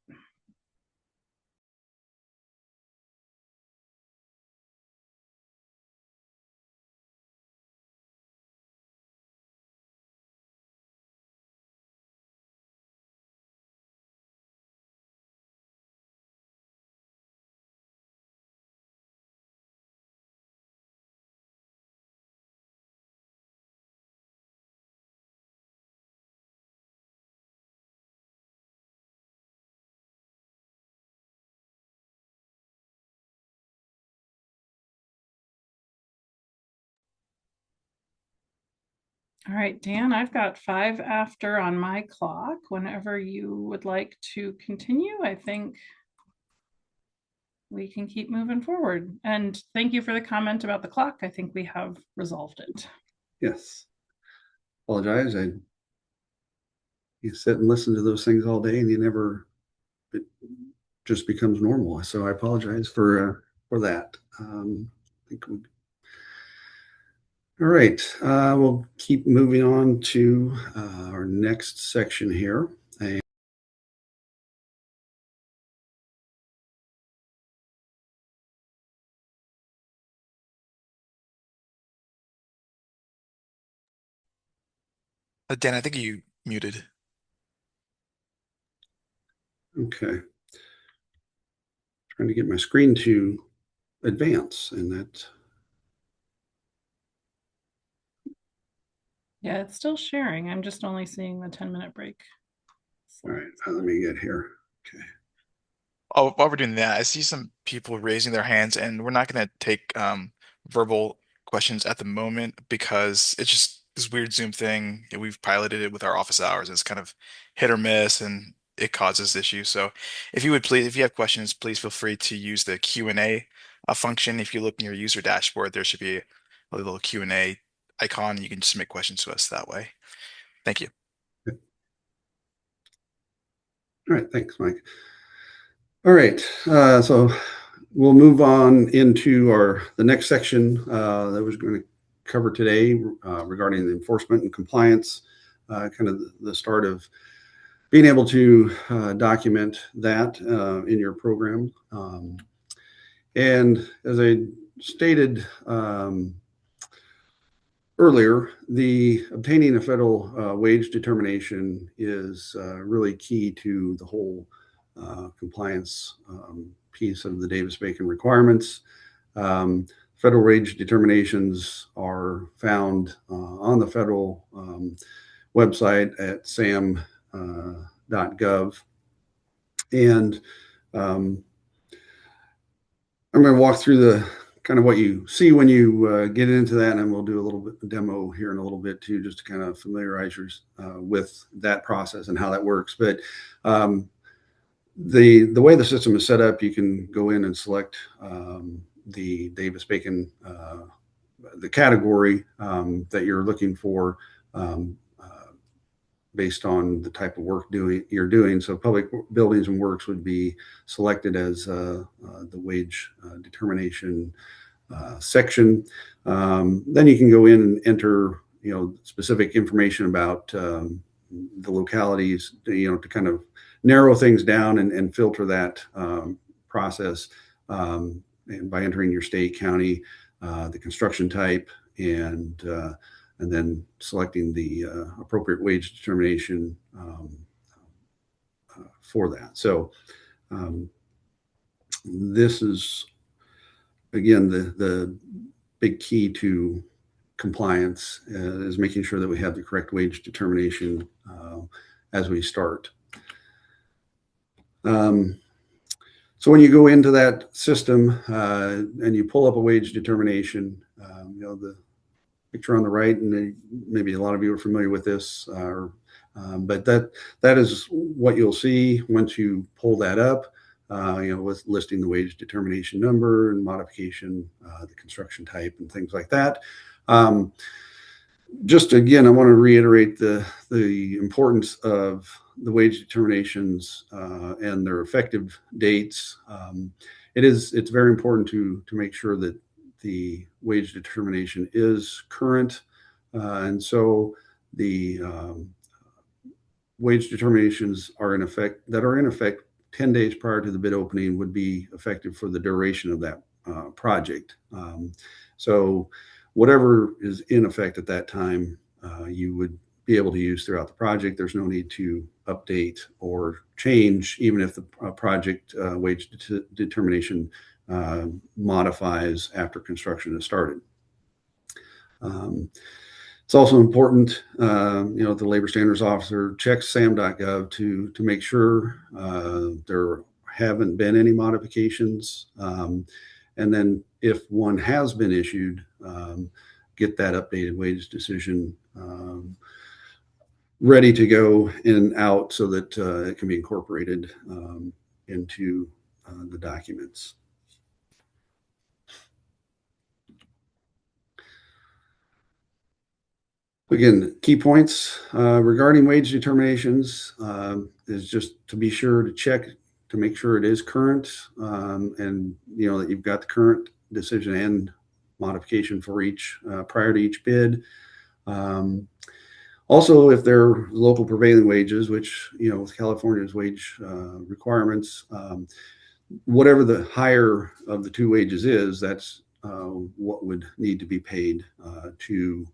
All right, Dan, I've got 5 after on my clock. Whenever you would like to continue, I think we can keep moving forward. And thank you for the comment about the clock. I think we have resolved it. Yes. Apologize. You sit and listen to those things all day and it just becomes normal. So I apologize for that. I think all right. We'll keep moving on to our next section here. Dan, I think you muted. Okay. Trying to get my screen to advance, and that. Yeah, it's still sharing. I'm just only seeing the 10-minute break. All right, let me get here. Okay. Oh, while we're doing that, I see some people raising their hands, and we're not going to take verbal questions at the moment because it's just this weird Zoom thing. We've piloted it with our office hours. It's kind of hit or miss, and it causes issues. So, if you would please, if you have questions, please feel free to use the Q&A function. If you look in your user dashboard, there should be a little Q&A icon. You can just submit questions to us that way. Thank you. All right, thanks, Mike. All right, so we'll move on into the next section that we're going to cover today regarding the enforcement and compliance, kind of the start of being able to document that in your program. And as I stated earlier, the obtaining a federal wage determination is really key to the whole compliance piece of the Davis-Bacon requirements. Federal wage determinations are found on the federal website at sam.gov. And I'm going to walk through the kind of what you see when you get into that, and we'll do a little bit of demo here in a little bit too, just to kind of familiarize you with that process and how that works. But the way the system is set up, you can go in and select the Davis-Bacon, the category that you're looking for based on the type of work you're doing. So public buildings and works would be selected as the wage determination section. Then you can go in and enter, specific information about the localities, to kind of narrow things down and filter that process and by entering your state, county, the construction type, and then selecting the appropriate wage determination for that. So this is, again, the big key to compliance is making sure that we have the correct wage determination as we start. So when you go into that system and you pull up a wage determination, the picture on the right, and maybe a lot of you are familiar with this, but that is what you'll see once you pull that up, with listing the wage determination number and modification, the construction type, and things like that. Just again, I want to reiterate the importance of the wage determinations and their effective dates. It's very important to make sure that the wage determination is current And so the wage determinations are in effect 10 days prior to the bid opening would be effective for the duration of that project. So whatever is in effect at that time, you would be able to use throughout the project. There's no need to update or change, even if the project wage determination modifies after construction has started. It's also important, the labor standards officer checks SAM.gov to make sure there haven't been any modifications. And then if one has been issued, get that updated wage decision ready to go and out so that it can be incorporated into the documents. Again, key points regarding wage determinations is just to be sure to check to make sure it is current, and that you've got the current decision and modification for each prior to each bid. Also, if they're local prevailing wages, which with California's wage requirements, whatever the higher of the two wages is, that's what would need to be paid to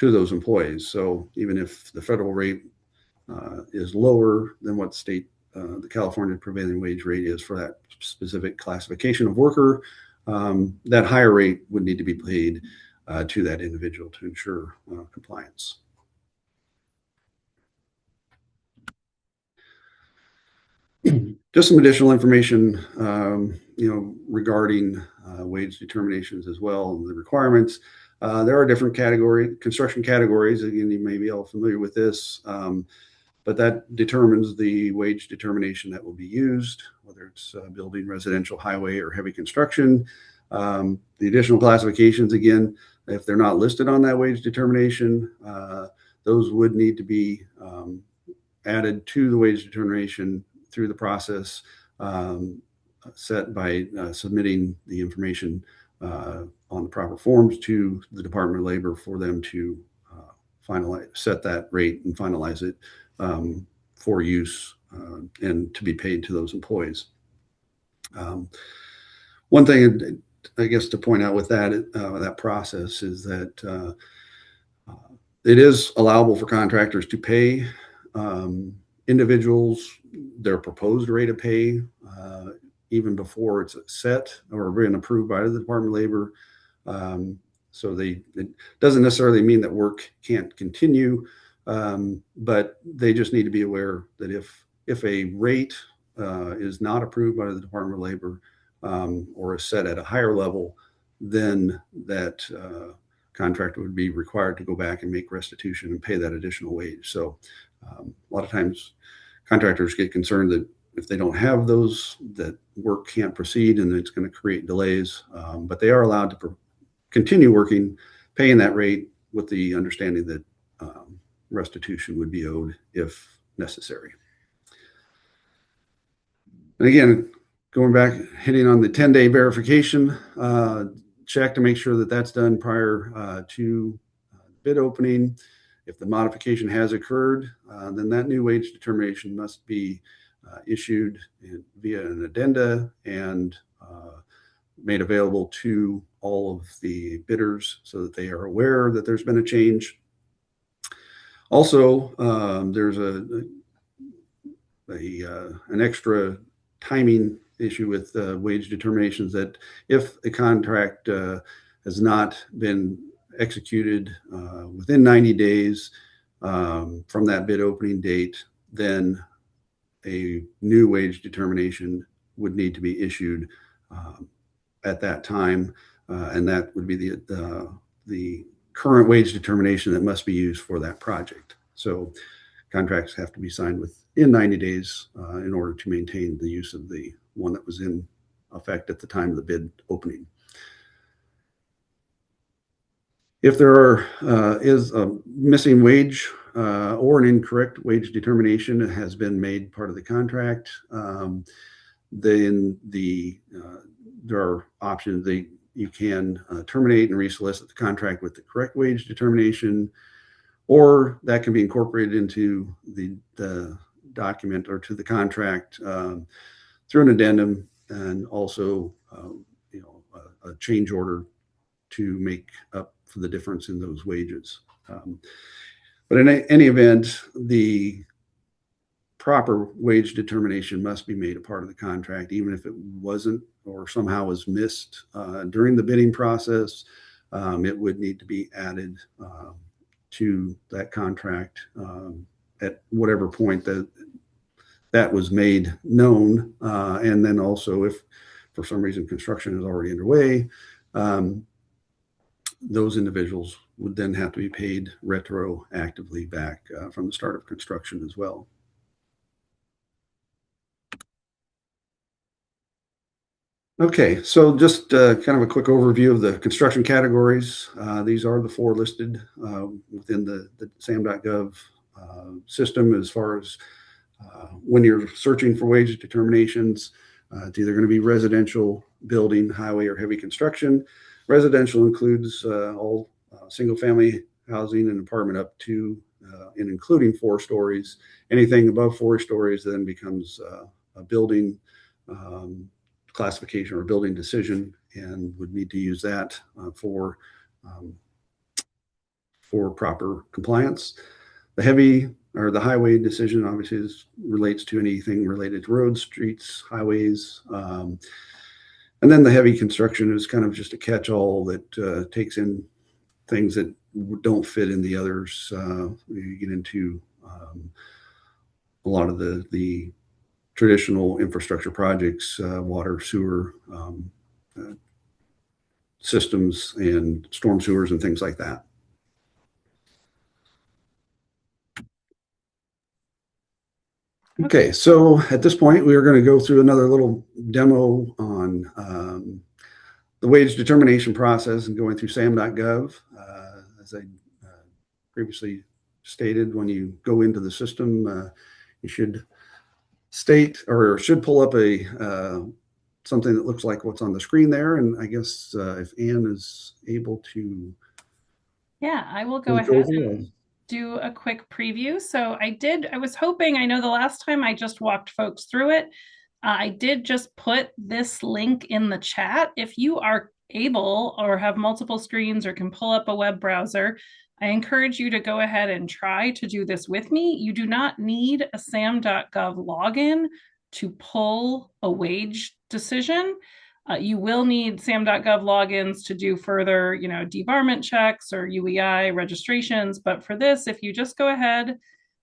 those employees. So even if the federal rate is lower than what the California prevailing wage rate is for that specific classification of worker, that higher rate would need to be paid to that individual to ensure compliance. Just some additional information, regarding wage determinations as well, and the requirements. There are different construction categories. Again, you may be all familiar with this, but that determines the wage determination that will be used, whether it's building, residential, highway, or heavy construction. The additional classifications, again, if they're not listed on that wage determination, those would need to be added to the wage determination through the process set by submitting the information on the proper forms to the Department of Labor for them to set that rate and finalize it for use and to be paid to those employees. One thing I guess to point out with that process is that it is allowable for contractors to pay individuals their proposed rate of pay even before it's set or been approved by the Department of Labor. So it doesn't necessarily mean that work can't continue, but they just need to be aware that if a rate is not approved by the Department of Labor or is set at a higher level, then that contractor would be required to go back and make restitution and pay that additional wage. So a lot of times contractors get concerned that if they don't have those, that work can't proceed and it's going to create delays, but they are allowed to continue working, paying that rate with the understanding that restitution would be owed if necessary. And again, going back, hitting on the 10-day verification check to make sure that that's done prior to bid opening. If the modification has occurred, then that new wage determination must be issued via an addenda and made available to all of the bidders so that they are aware that there's been a change. Also, there's an extra timing issue with wage determinations that if a contract has not been executed within 90 days from that bid opening date, then a new wage determination would need to be issued at that time, and that would be the current wage determination that must be used for that project. So contracts have to be signed within 90 days in order to maintain the use of the one that was in effect at the time of the bid opening. If there is a missing wage or an incorrect wage determination that has been made part of the contract, then there are options. you can terminate and resolicit the contract with the correct wage determination, or that can be incorporated into the document or to the contract through an addendum, and also a change order to make up for the difference in those wages. But in any event, the proper wage determination must be made a part of the contract, even if it wasn't or somehow was missed during the bidding process. It would need to be added to that contract at whatever point that was made known. And then also, if for some reason construction is already underway, those individuals would then have to be paid retroactively back from the start of construction as well. Okay, so just kind of a quick overview of the construction categories. These are the 4 listed within the SAM.gov system as far as when you're searching for wage determinations. It's either going to be residential, building, highway, or heavy construction. Residential includes all single-family housing and apartment up to and including 4 stories. Anything above 4 stories then becomes a building classification or building decision, and would need to use that for proper compliance. The heavy or the highway decision obviously relates to anything related to roads, streets, highways. And then the heavy construction is kind of just a catch-all that takes in things that don't fit in the others. You get into a lot of the traditional infrastructure projects, water, sewer systems, and storm sewers and things like that. Okay, so at this point, we are going to go through another little demo on the wage determination process and going through SAM.gov. As I previously stated, when you go into the system, you should state or should pull up a something that looks like what's on the screen there. And I guess if Anne is able to. Yeah, I will go ahead and do a quick preview. So I was hoping, I know the last time I just walked folks through it, I did just put this link in the chat. If you are able or have multiple screens or can pull up a web browser, I encourage you to go ahead and try to do this with me. You do not need a SAM.gov login to pull a wage decision. You will need SAM.gov logins to do further, debarment checks or UEI registrations. But for this, if you just go ahead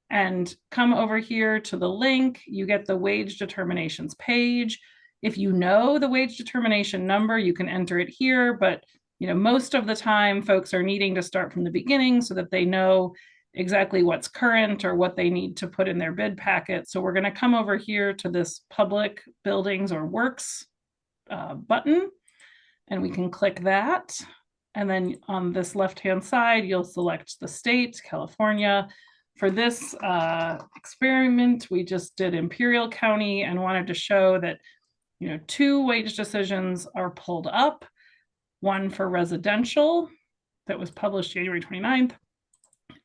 and come over here to the link, you get the wage determinations page. If you know the wage determination number, you can enter it here. But most of the time, folks are needing to start from the beginning so that they know exactly what's current or what they need to put in their bid packet. So we're going to come over here to this public buildings or works button, and we can click that. And then on this left-hand side, you'll select the state, California. For this experiment, we just did Imperial County and wanted to show that 2 wage decisions are pulled up. One for residential that was published January 29th,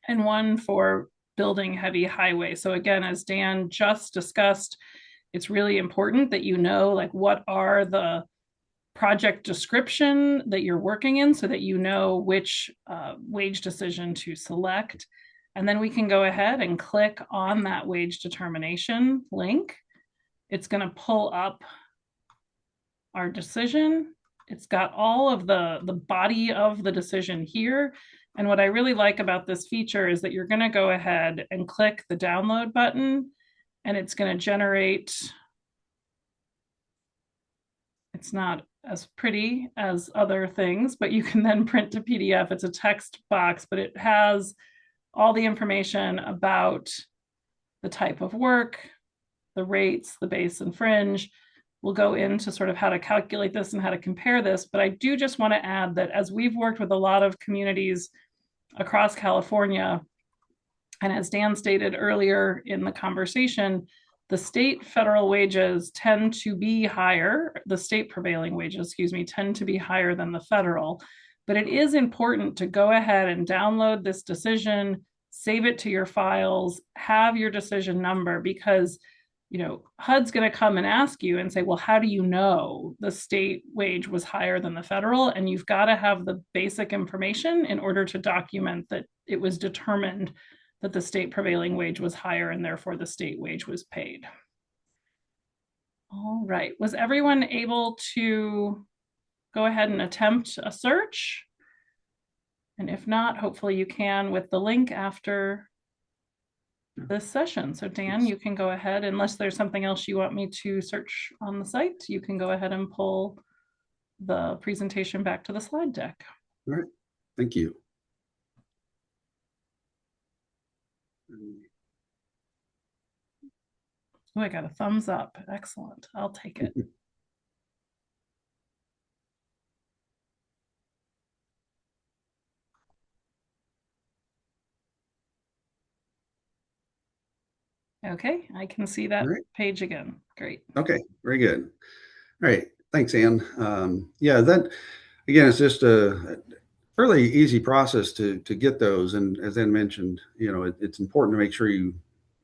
and one for building heavy highway. So again, as Dan just discussed, it's really important that what are the project description that you're working in so that you know which wage decision to select. And then we can go ahead and click on that wage determination link. It's going to pull up our decision. It's got all of the body of the decision here. And what I really like about this feature is that you're going to go ahead and click the download button, and it's going to generate. It's not as pretty as other things, but you can then print to PDF. It's a text box, but it has all the information about the type of work, the rates, the base and fringe. We'll go into sort of how to calculate this and how to compare this. But I do just want to add that as we've worked with a lot of communities across California, and as Dan stated earlier in the conversation, the state federal wages tend to be higher, the state prevailing wages, excuse me, tend to be higher than the federal. But it is important to go ahead and download this decision, save it to your files, have your decision number, because HUD's going to come and ask you and say, well, how do you know the state wage was higher than the federal? And you've got to have the basic information in order to document that it was determined that the state prevailing wage was higher and therefore the state wage was paid. All right. Was everyone able to go ahead and attempt a search? And if not, hopefully you can with the link after this session. So Dan, you can go ahead, unless there's something else you want me to search on the site, you can go ahead and pull the presentation back to the slide deck. All right, thank you. Oh, I got a thumbs up. Excellent. I'll take it. Okay, I can see that page again. Great. Okay, very good. All right, thanks, Ann. Yeah, that again, it's just a fairly easy process to get those. And as Ann mentioned, it's important to make sure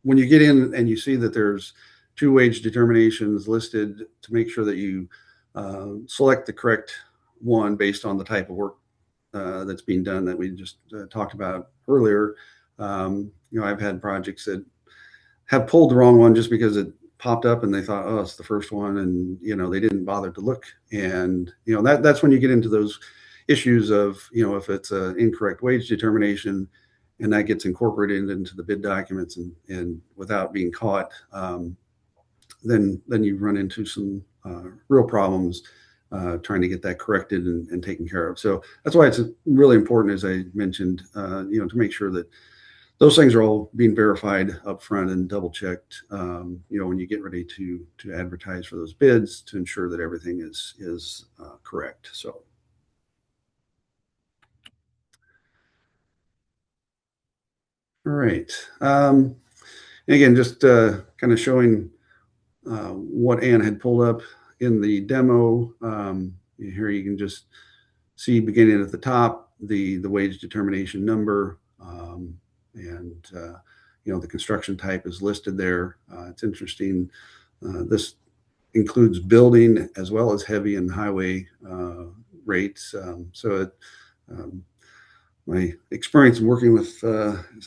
when you get in and you see that there's two wage determinations listed, to make sure that you select the correct one based on the type of work that's being done that we just talked about earlier. I've had projects that have pulled the wrong one just because it popped up and they thought, oh, it's the first one, and they didn't bother to look. And that's when you get into those issues of if it's an incorrect wage determination and that gets incorporated into the bid documents and without being caught, then you run into some real problems trying to get that corrected and taken care of. So that's why it's really important, as I mentioned, to make sure that those things are all being verified up front and double checked, when you get ready to advertise for those bids, to ensure that everything is correct. So. All right. Again, just kind of showing what Ann had pulled up in the demo. Here you can just see, beginning at the top, the wage determination number, and the construction type is listed there. It's interesting. This includes building as well as heavy and highway rates. My experience working with,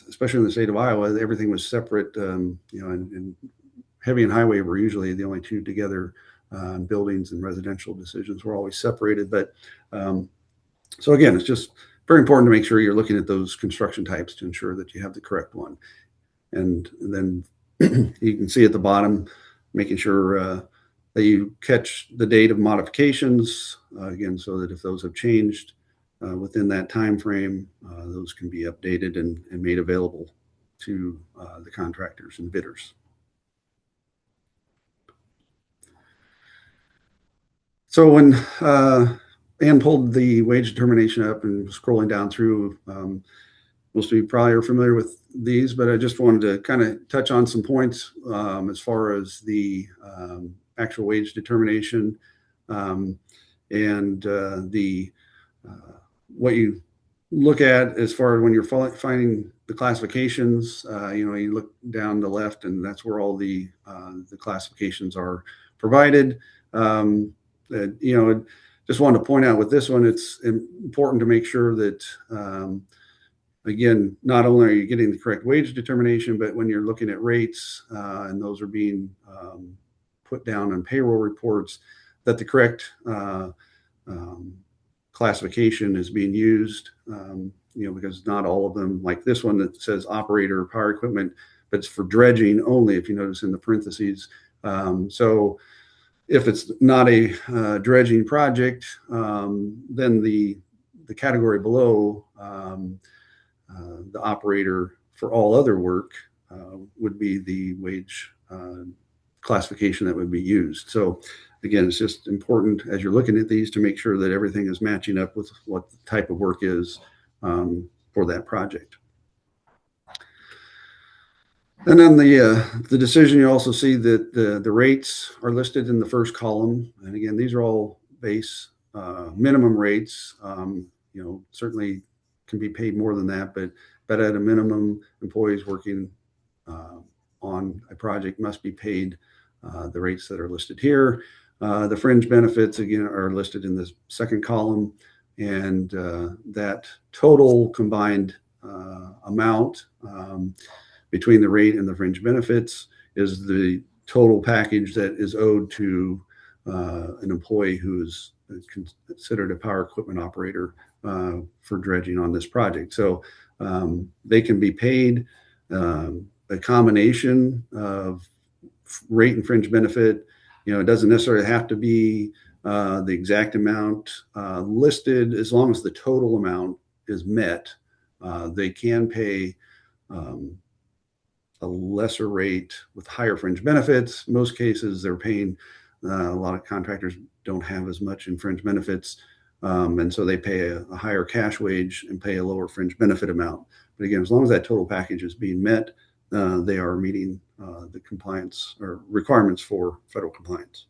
especially in the state of Iowa, everything was separate. And heavy and highway were usually the only two together. Buildings and residential decisions were always separated. But so again, it's just very important to make sure you're looking at those construction types to ensure that you have the correct one. And then you can see at the bottom, making sure that you catch the date of modifications, again, so that if those have changed within that time frame, those can be updated and made available to the contractors and bidders. So when Ann pulled the wage determination up and scrolling down through, most of you probably are familiar with these, but I just wanted to kind of touch on some points as far as the actual wage determination and what you look at as far as when you're finding the classifications. You look down the left, and that's where all the classifications are provided. Just wanted to point out with this one, it's important to make sure that, again, not only are you getting the correct wage determination, but when you're looking at rates and those are being put down on payroll reports, that the correct classification is being used, because not all of them, like this one that says operator power equipment, but it's for dredging only, if you notice in the parentheses. So if it's not a dredging project, then the category below, the operator for all other work, would be the wage classification that would be used. So again, it's just important as you're looking at these to make sure that everything is matching up with what the type of work is for that project. And then the decision, you also see that the rates are listed in the first column. And again, these are all base minimum rates. Certainly can be paid more than that, but at a minimum, employees working uh, on a project must be paid the rates that are listed here. The fringe benefits again are listed in the second column, and that total combined amount between the rate and the fringe benefits is the total package that is owed to an employee who is considered a power equipment operator for dredging on this project. So they can be paid a combination of rate and fringe benefit. It doesn't necessarily have to be the exact amount listed. As long as the total amount is met, they can pay um, a lesser rate with higher fringe benefits. Most cases, they're paying, a lot of contractors don't have as much in fringe benefits. And so they pay a higher cash wage and pay a lower fringe benefit amount. But again, as long as that total package is being met, they are meeting the compliance or requirements for federal compliance.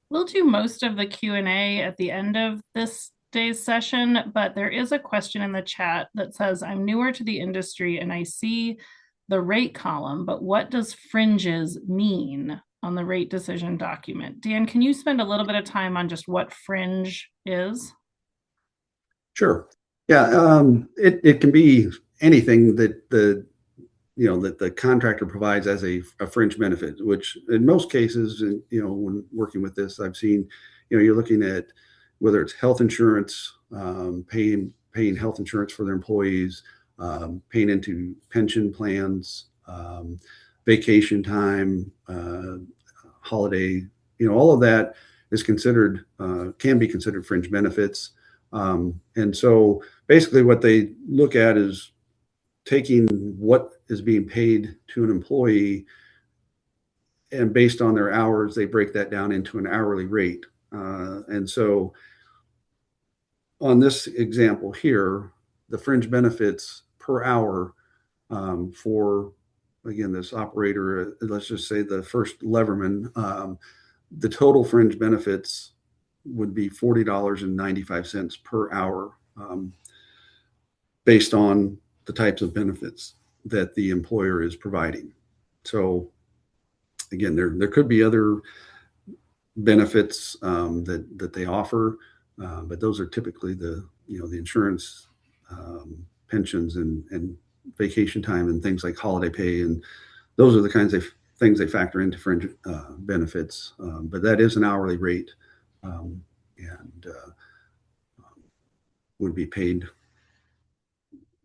We'll do most of the Q&A at the end of this day's session, but there is a question in the chat that says, I'm newer to the industry and I see the rate column, but what does fringes mean on the rate decision document? Dan, can you spend a little bit of time on just what fringe is? Sure. Yeah, it can be anything that the contractor provides as a fringe benefit, which in most cases, when working with this, I've seen, you're looking at whether it's health insurance, paying health insurance for their employees, paying into pension plans, vacation time, holiday, all of that is considered, can be considered fringe benefits. And so basically what they look at is taking what is being paid to an employee, and based on their hours, they break that down into an hourly rate. And so on this example here, the fringe benefits per hour for, again, this operator, let's just say the first leverman, the total fringe benefits would be $40.95 per hour, based on the types of benefits that the employer is providing. So again, there could be other benefits that they offer, but those are typically the insurance, pensions, and vacation time, and things like holiday pay, and those are the kinds of things they factor into fringe benefits. But that is an hourly rate, and would be paid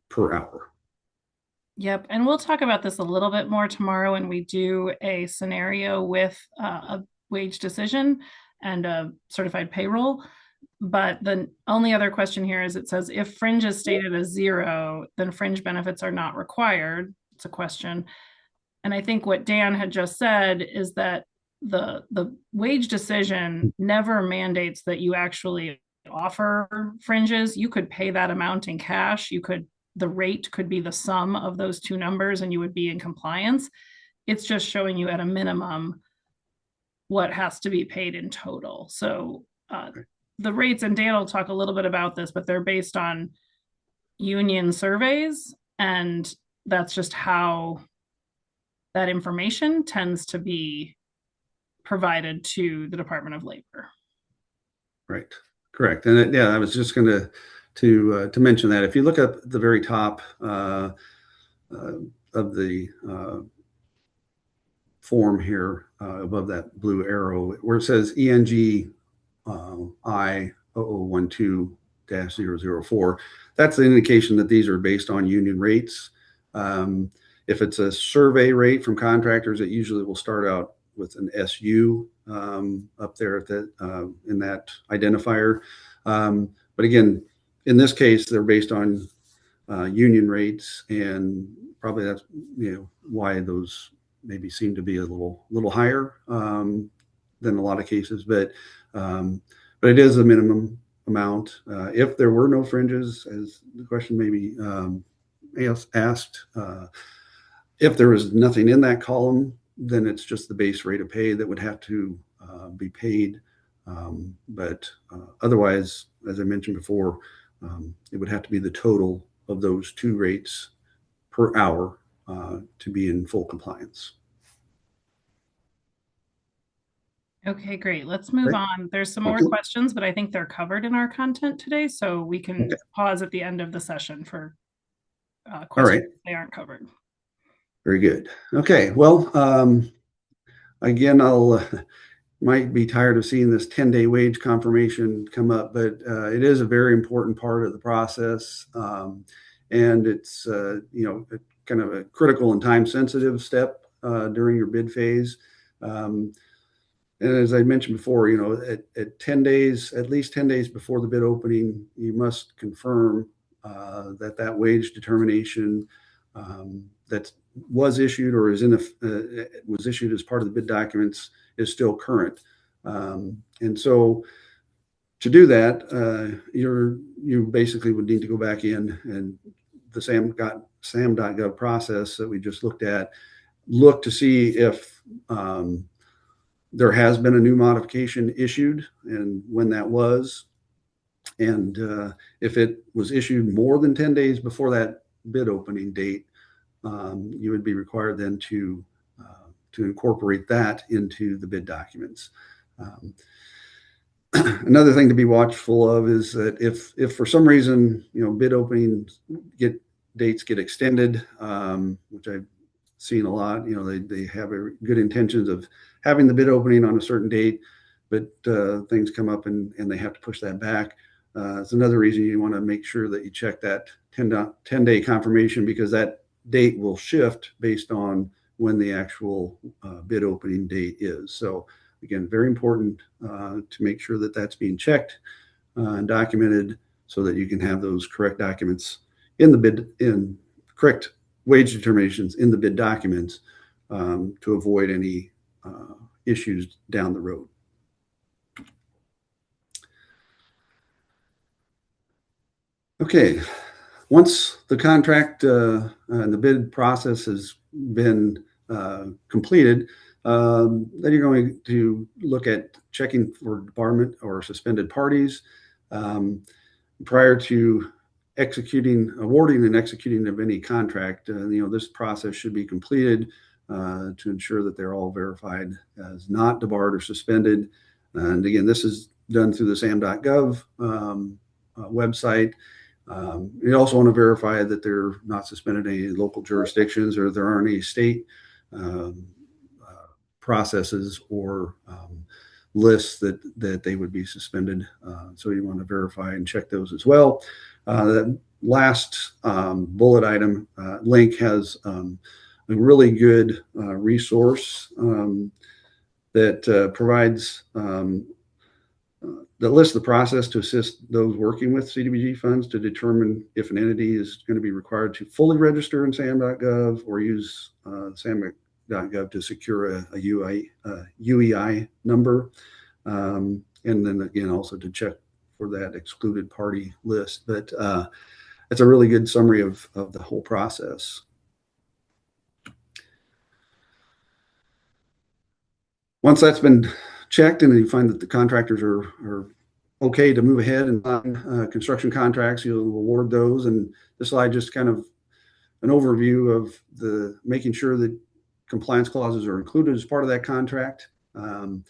per hour. Yep. And we'll talk about this a little bit more tomorrow when we do a scenario with a wage decision and a certified payroll. But the only other question here is it says if fringe is stated as 0, then fringe benefits are not required. It's a question. And I think what Dan had just said is that the wage decision never mandates that you actually offer fringes. You could pay that amount in cash. The rate could be the sum of those two numbers and you would be in compliance. It's just showing you at a minimum what has to be paid in total. So the rates, and Dan will talk a little bit about this, but they're based on union surveys, and that's just how that information tends to be provided to the Department of Labor. Right. Correct. And yeah, I was just going to mention that if you look up the very top of the form here, above that blue arrow where it says ENG I 0012-004, that's the indication that these are based on union rates. If it's a survey rate from contractors, it usually will start out with an SU up there at in that identifier. But again, in this case, they're based on union rates, and probably that's why those maybe seem to be a little higher than a lot of cases. But it is a minimum amount. If there were no fringes, as the question maybe asked, If there is nothing in that column, then it's just the base rate of pay that would have to be paid. But otherwise, as I mentioned before, it would have to be the total of those two rates per hour to be in full compliance. Okay, great. Let's move Okay. on. There's some more Okay. questions, but I think they're covered in our content today, so we can Okay. pause at the end of the session for All questions right. if they aren't covered. Very good. Okay. Well, again, I'll might be tired of seeing this 10-day wage confirmation come up, but it is a very important part of the process. And it's, kind of a critical and time sensitive step during your bid phase. And as I mentioned before, at 10 days, at least 10 days before the bid opening, you must confirm that wage determination that was issued or is was issued as part of the bid documents is still current. And so to do that, you basically would need to go back in and the SAM.gov process that we just looked at, look to see if there has been a new modification issued and when that was. And if it was issued more than 10 days before that bid opening date, you would be required then to incorporate that into the bid documents. Another thing to be watchful of is that if for some reason bid opening dates get extended, which I've seen a lot, they have good intentions of having the bid opening on a certain date, but things come up and they have to push that back. It's another reason you want to make sure that you check that 10-day confirmation, because that date will shift based on when the actual bid opening date is. So again, very important to make sure that that's being checked and documented so that you can have those correct documents in correct wage determinations in the bid documents to avoid any issues down the road. Okay, once the contract and the bid process has been completed, then you're going to look at checking for debarment or suspended parties prior to awarding and executing of any contract. This process should be completed to ensure that they're all verified as not debarred or suspended. And again, this is done through the SAM.gov website. You also want to verify that they're not suspended in any local jurisdictions or there aren't any state processes or lists that they would be suspended. So you want to verify and check those as well. The last bullet item link has a really good resource that provides that lists the process to assist those working with CDBG funds to determine if an entity is going to be required to fully register in SAM.gov or use SAM.gov to secure a UEI number. And then again, also to check for that excluded party list. But it's a really good summary of the whole process. Once that's been checked and you find that the contractors are okay to move ahead and sign construction contracts, you'll award those. And this slide just kind of an overview of the making sure that compliance clauses are included as part of that contract. Things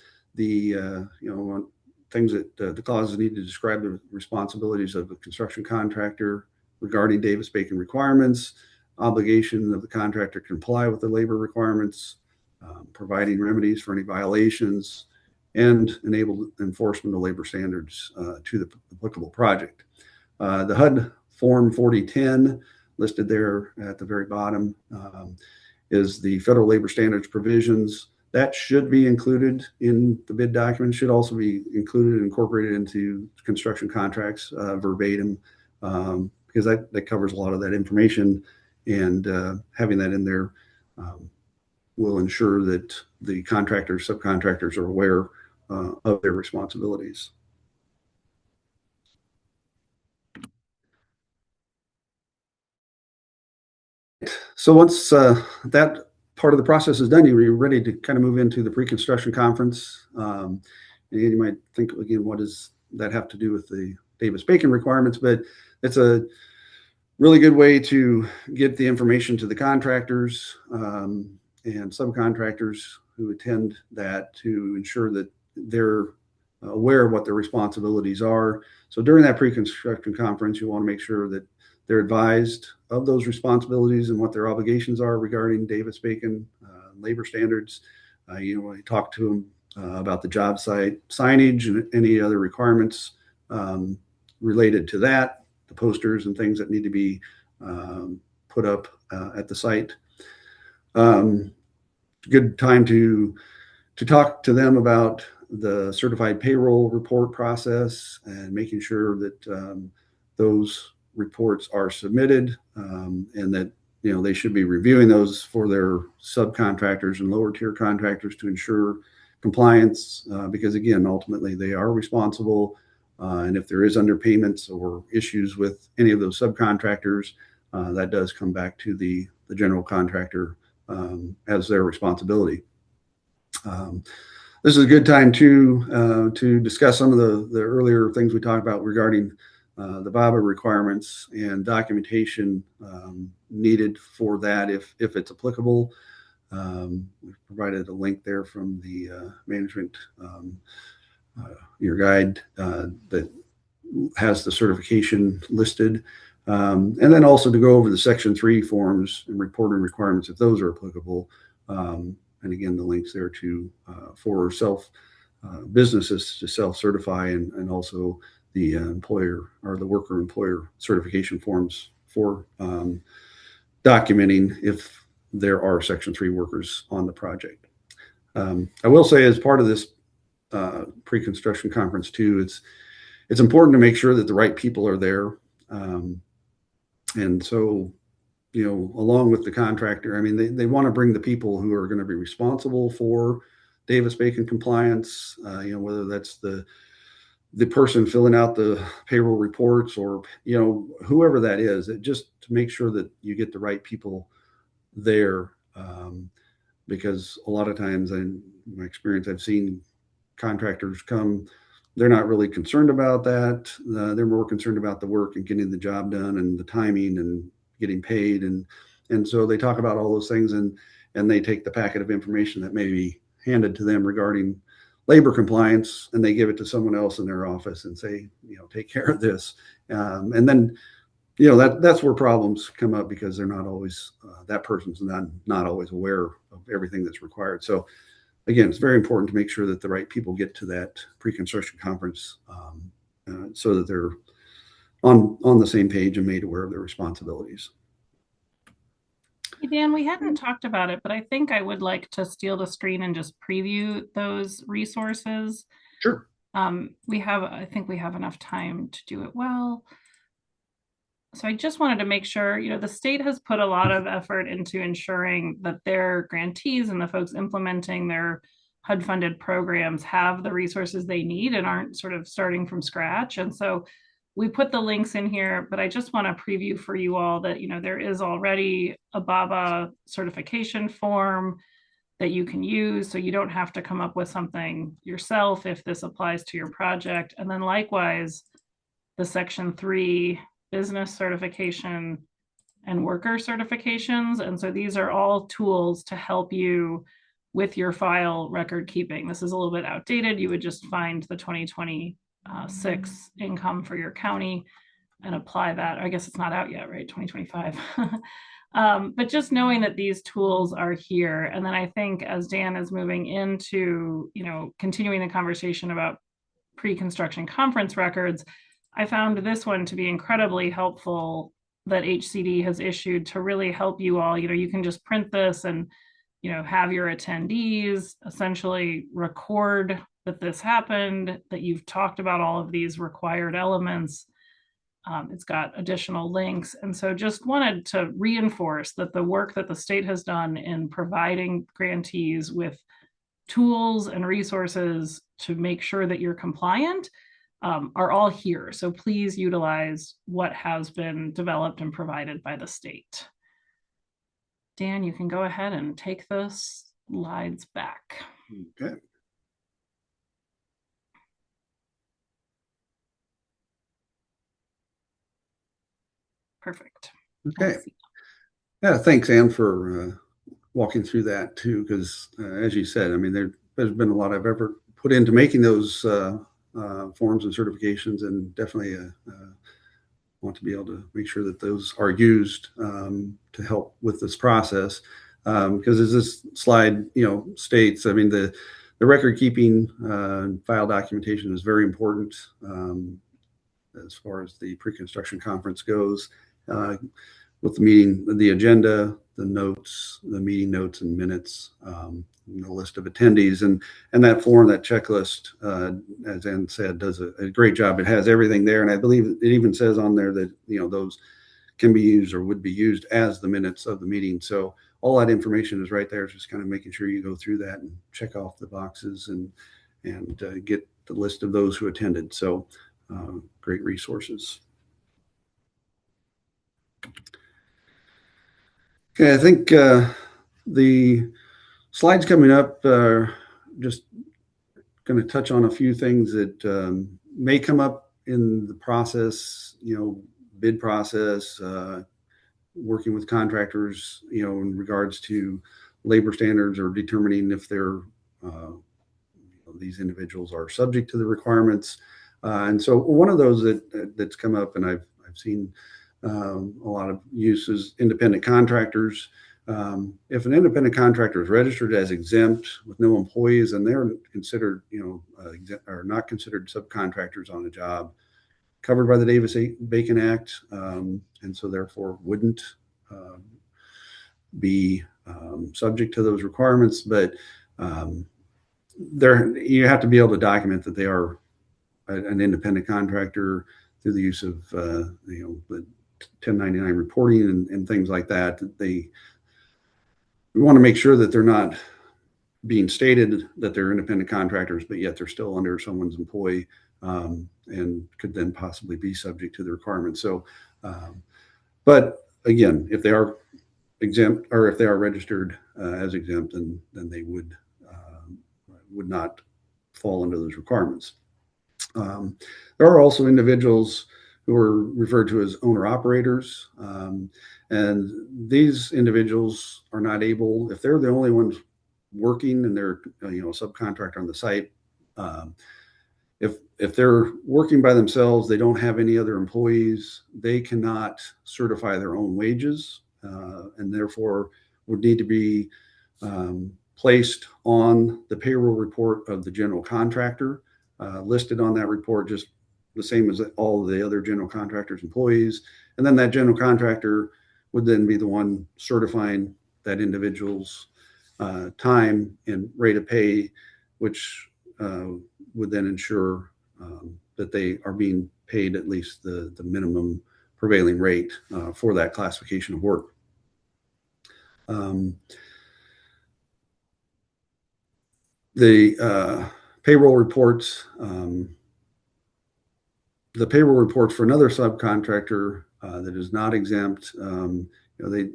that the clauses need to describe the responsibilities of a construction contractor regarding Davis-Bacon requirements, obligation of the contractor to comply with the labor requirements, providing remedies for any violations, and enable enforcement of labor standards to the applicable project. The HUD Form 4010 listed there at the very bottom is the federal labor standards provisions. That should be included in the bid document, should also be included and incorporated into construction contracts verbatim, because that covers a lot of that information, and having that in there will ensure that the contractors, subcontractors are aware of their responsibilities. So once that part of the process is done, you're ready to kind of move into the pre-construction conference. And you might think, again, what does that have to do with the Davis-Bacon requirements? But it's a really good way to get the information to the contractors and subcontractors who attend that, to ensure that they're aware of what their responsibilities are. So during that pre-construction conference, you want to make sure that they're advised of those responsibilities and what their obligations are regarding Davis-Bacon labor standards. You want to talk to them about the job site signage and any other requirements related to that, the posters and things that need to be put up at the site. Good time to talk to them about the certified payroll report process and making sure that those reports are submitted, and that they should be reviewing those for their subcontractors and lower tier contractors to ensure compliance, because again, ultimately they are responsible, and if there is underpayments or issues with any of those subcontractors, that does come back to the general contractor as their responsibility. This is a good time to discuss some of the earlier things we talked about regarding the BABA requirements and documentation needed for that, if it's applicable. We've provided a link there from the management your guide that has the certification listed. And then also to go over the Section 3 forms and reporting requirements, if those are applicable. And again, the links there to for businesses to self-certify, and also the employer or the worker employer certification forms for documenting if there are Section 3 workers on the project. I will say, as part of this pre-construction conference too, it's important to make sure that the right people are there. And so, along with the contractor, I mean, they want to bring the people who are going to be responsible for Davis-Bacon compliance, whether that's the person filling out the payroll reports, or, whoever that is, just to make sure that you get the right people there. Because a lot of times, in my experience, I've seen contractors come, they're not really concerned about that. They're more concerned about the work and getting the job done and the timing and getting paid. And so they talk about all those things, and they take the packet of information that may be handed to them regarding labor compliance, and they give it to someone else in their office and say, take care of this. And then, that's where problems come up, because they're not always, that person's not always aware of everything that's required. So again, it's very important to make sure that the right people get to that pre-construction conference, so that they're on the same page and made aware of their responsibilities. Hey, Dan, we hadn't talked about it, but I think I would like to steal the screen and just preview those resources. Sure. I think we have enough time to do it well. So I just wanted to make sure, the state has put a lot of effort into ensuring that their grantees and the folks implementing their HUD-funded programs have the resources they need and aren't sort of starting from scratch. And so we put the links in here, but I just want to preview for you all that, there is already a BABA certification form that you can use, so you don't have to come up with something yourself if this applies to your project. And then likewise, the Section 3 business certification and worker certifications. And so these are all tools to help you with your file record keeping. This is a little bit outdated. You would just find the 2026 income for your county and apply that. I guess it's not out yet, right? 2025. But just knowing that these tools are here. And then I think as Dan is moving into, continuing the conversation about pre-construction conference records, I found this one to be incredibly helpful, that HCD has issued, to really help you all. You can just print this and, have your attendees essentially record that this happened, that you've talked about all of these required elements. It's got additional links. And so just wanted to reinforce that the work that the state has done in providing grantees with tools and resources to make sure that you're compliant are all here. So please utilize what has been developed and provided by the state. Dan, you can go ahead and take those slides back. Okay. Perfect. Okay. Yeah, thanks, Anne, for walking through that too, because as you said, I mean, there's been a lot of effort put into making those forms and certifications, and definitely want to be able to make sure that those are used to help with this process. Because as this slide, states, I mean, the record keeping file documentation is very important as far as the pre-construction conference goes. With the meeting, the agenda, the notes, the meeting notes and minutes, the list of attendees, and that form, that checklist, as Ann said, does a great job. It has everything there, and I believe it even says on there that those can be used or would be used as the minutes of the meeting. So all that information is right there. It's just kind of making sure you go through that and check off the boxes and get the list of those who attended. So great resources. Okay, I think the slides coming up just going to touch on a few things that may come up in the process, bid process, working with contractors, in regards to labor standards or determining if they're these individuals are subject to the requirements. And so one of those that's come up, and I've seen a lot of uses, independent contractors. If an independent contractor is registered as exempt with no employees, and they're considered, are not considered subcontractors on a job covered by the Davis-Bacon Act, and so therefore wouldn't be subject to those requirements. But you have to be able to document that they are an independent contractor through the use of the 1099 reporting and things like that. We want to make sure that they're not being stated that they're independent contractors, but yet they're still under someone's employee, and could then possibly be subject to the requirements. So, but again, if they are exempt, or if they are registered as exempt, then they would not fall under those requirements. There are also individuals who are referred to as owner-operators, and these individuals are not able, if they're the only ones working and they're a subcontractor on the site, if they're working by themselves, they don't have any other employees, they cannot certify their own wages, and therefore would need to be placed on the payroll report of the general contractor, listed on that report, just the same as all of the other general contractors' employees. And then that general contractor would then be the one certifying that individual's time and rate of pay, which would then ensure that they are being paid at least the minimum prevailing rate for that classification of work. The payroll reports, for another subcontractor that is not exempt, they,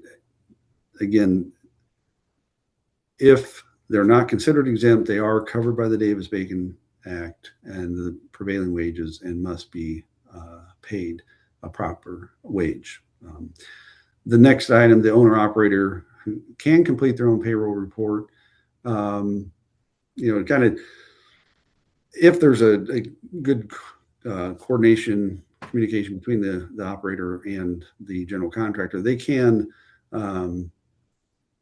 again, if they're not considered exempt, they are covered by the Davis-Bacon Act and the prevailing wages, and must be paid a proper wage. The next item, the owner-operator who can complete their own payroll report, kind of, if there's a good coordination, communication between the operator and the general contractor, they can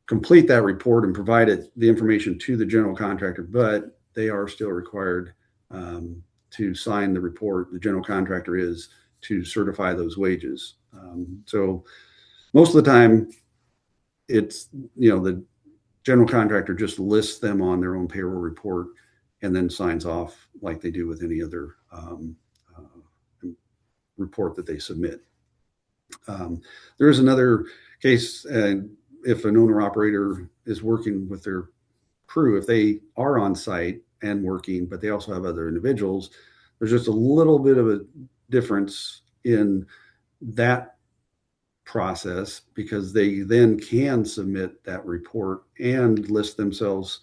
complete that report and provide the information to the general contractor, but they are still required to sign the report. The general contractor is to certify those wages. So most of the time, it's, the general contractor just lists them on their own payroll report and then signs off like they do with any other report that they submit. There is another case, if an owner operator is working with their crew, if they are on site and working, but they also have other individuals, there's just a little bit of a difference in that process because they then can submit that report and list themselves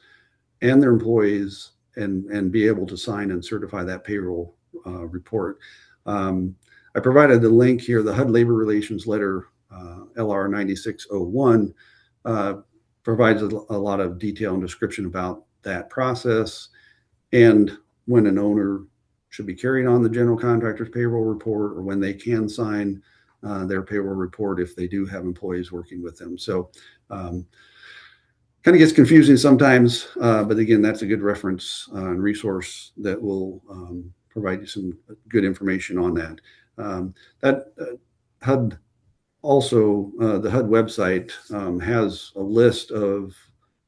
and their employees and be able to sign and certify that payroll report. I provided the link here, the HUD Labor Relations Letter LR 9601 provides a lot of detail and description about that process and when an owner should be carrying on the general contractor's payroll report or when they can sign their payroll report if they do have employees working with them. So kind of gets confusing sometimes, but again, that's a good reference and resource that will provide you some good information on that. HUD also, the HUD website has a list of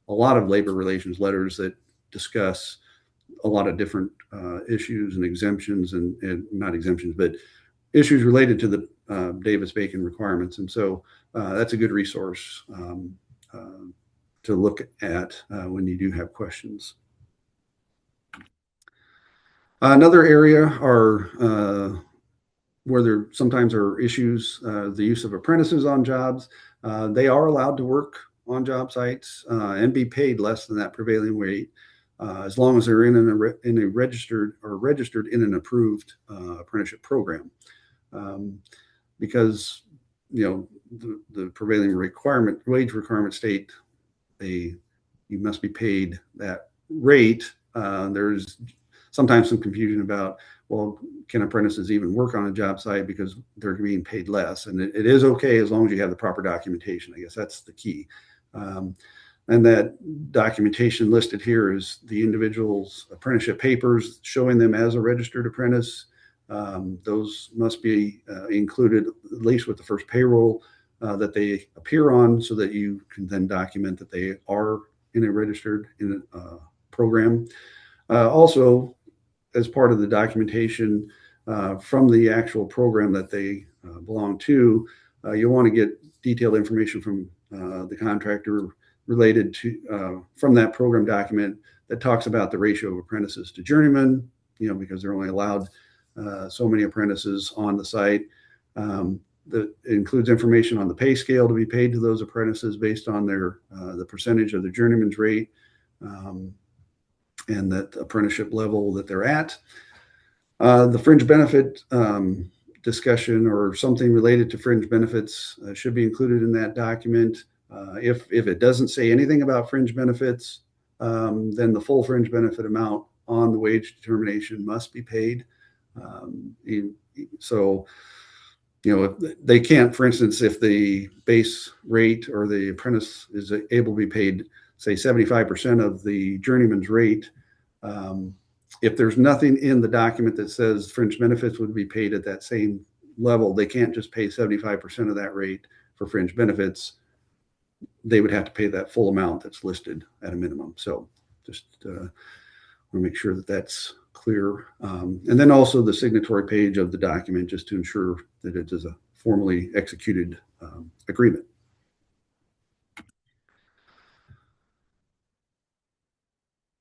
a lot of labor relations letters that discuss a lot of different issues and exemptions and not exemptions, but issues related to the Davis-Bacon requirements. And so that's a good resource to look at when you do have questions. Another area are where there sometimes are issues, the use of apprentices on jobs. They are allowed to work on job sites and be paid less than that prevailing rate as long as they're in a registered in an approved apprenticeship program. Because the prevailing wage requirement state you must be paid that rate. There's sometimes some confusion about, well, can apprentices even work on a job site because they're being paid less? And it is okay as long as you have the proper documentation. I guess that's the key. And that documentation listed here is the individual's apprenticeship papers showing them as a registered apprentice. Those must be included at least with the first payroll that they appear on so that you can then document that they are in a registered program. Also, as part of the documentation from the actual program that they belong to, you'll want to get detailed information from the contractor related to from that program document that talks about the ratio of apprentices to journeymen, because they're only allowed so many apprentices on the site. That includes information on the pay scale to be paid to those apprentices based on the percentage of the journeyman's rate and that apprenticeship level that they're at. The fringe benefit discussion or something related to fringe benefits should be included in that document. If it doesn't say anything about fringe benefits, then the full fringe benefit amount on the wage determination must be paid. So, if they can't, for instance, if the base rate or the apprentice is able to be paid, say 75% of the journeyman's rate, if there's nothing in the document that says fringe benefits would be paid at that same level, they can't just pay 75% of that rate for fringe benefits. They would have to pay that full amount that's listed at a minimum. So just want to make sure that that's clear. And then also the signatory page of the document, just to ensure that it is a formally executed agreement.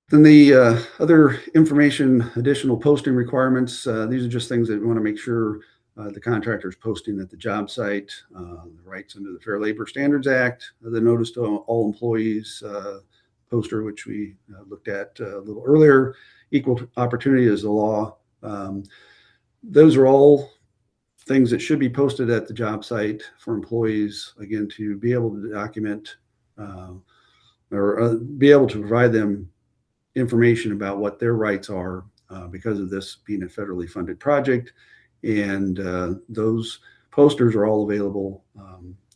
Then the other information, additional posting requirements, these are just things that we want to make sure the contractor is posting at the job site, the rights under the Fair Labor Standards Act, the notice to all employees poster, which we looked at a little earlier, equal opportunity is the law. Those are all things that should be posted at the job site for employees, again, to be able to document or be able to provide them information about what their rights are because of this being a federally funded project. And those posters are all available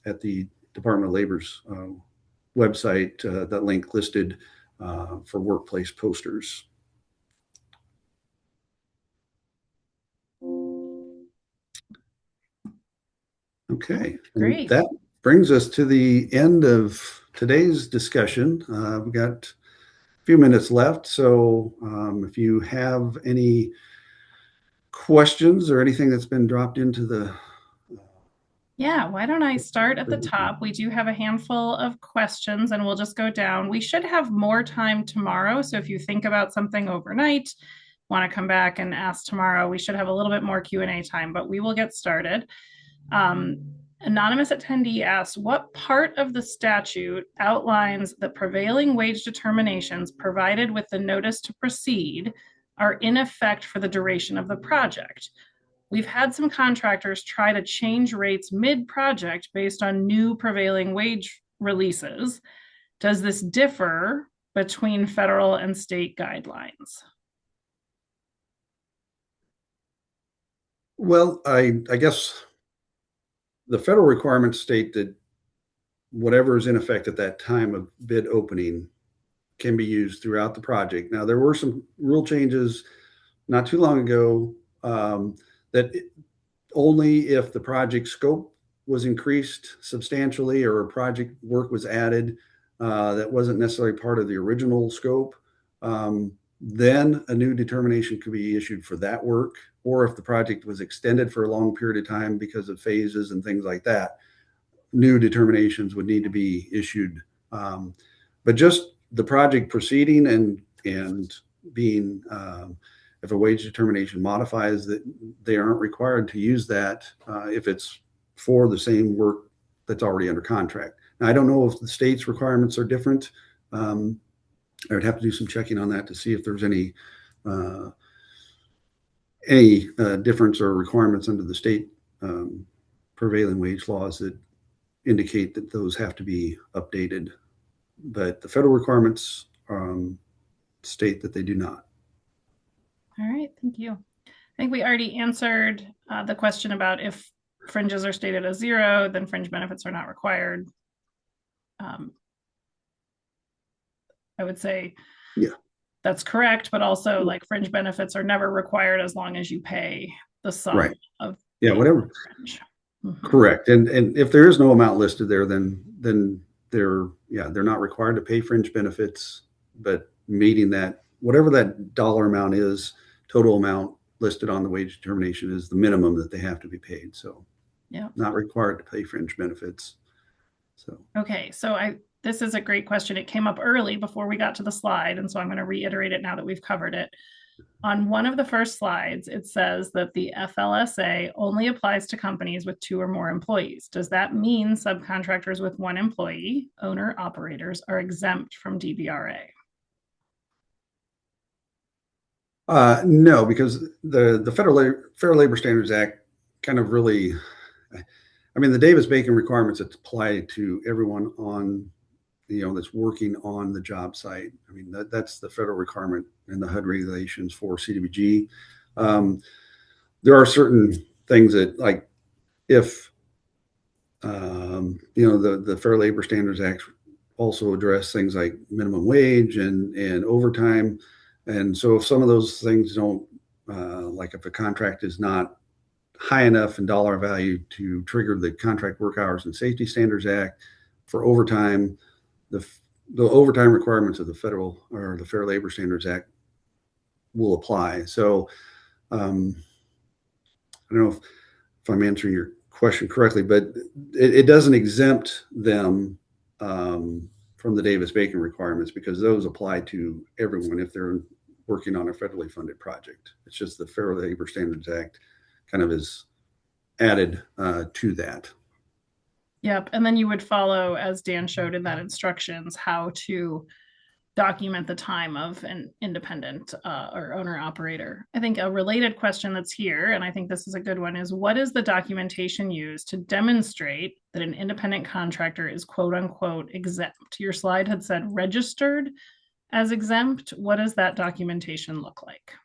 at the Department of Labor's website, that link listed for workplace posters. Okay, Great. that brings us to the end of today's discussion. We've got a few minutes left, so if you have any questions or anything that's been dropped into the Yeah, why don't I start at the top? We do have a handful of questions and we'll just go down. We should have more time tomorrow. So if you think about something overnight, want to come back and ask tomorrow, we should have a little bit more Q&A time, but we will get started. Anonymous attendee asks, what part of the statute outlines that prevailing wage determinations provided with the notice to proceed are in effect for the duration of the project? We've had some contractors try to change rates mid-project based on new prevailing wage releases. Does this differ between federal and state guidelines? Well, I guess the federal requirements state that whatever is in effect at that time of bid opening can be used throughout the project. Now, there were some rule changes not too long ago that only if the project scope was increased substantially or a project work was added that wasn't necessarily part of the original scope, then a new determination could be issued for that work. Or if the project was extended for a long period of time because of phases and things like that, new determinations would need to be issued. But just the project proceeding and being if a wage determination modifies, that they aren't required to use that if it's for the same work that's already under contract. Now, I don't know if the state's requirements are different. I would have to do some checking on that to see if there's any difference or requirements under the state prevailing wage laws that indicate that those have to be updated. But the federal requirements state that they do not. All right, thank you. I think we already answered the question about if fringes are stated as 0, then fringe benefits are not required. I would say that's correct, but also like fringe benefits are never required as long as you pay the sum of whatever fringe. Correct. And if there is no amount listed there, then they're not required to pay fringe benefits, but meeting that, whatever that dollar amount is, total amount listed on the wage determination is the minimum that they have to be paid. So not required to pay fringe benefits. So okay, so this is a great question. It came up early before we got to the slide, and so I'm going to reiterate it now that we've covered it. On one of the first slides, it says that the FLSA only applies to companies with 2 or more employees. Does that mean subcontractors with 1 employee, owner operators, are exempt from DBRA? No, because the Fair Labor Standards Act kind of really, I mean, the Davis-Bacon requirements apply to everyone on, that's working on the job site. I mean, that's the federal requirement in the HUD regulations for CDBG. There are certain things that, like, if the Fair Labor Standards Act also address things like minimum wage and overtime, and so if some of those things don't, like if a contract is not high enough in dollar value to trigger the Contract Work Hours and Safety Standards Act for overtime, the overtime requirements of the federal or the Fair Labor Standards Act will apply. So I don't know if I'm answering your question correctly, but it doesn't exempt them from the Davis-Bacon requirements because those apply to everyone if they're working on a federally funded project. It's just the Fair Labor Standards Act kind of is added to that. Yep. And then you would follow, as Dan showed in that instructions, how to document the time of an independent or owner operator. I think a related question that's here, and I think this is a good one, is what is the documentation used to demonstrate that an independent contractor is quote unquote exempt? Your slide had said registered as exempt. What does that documentation look like?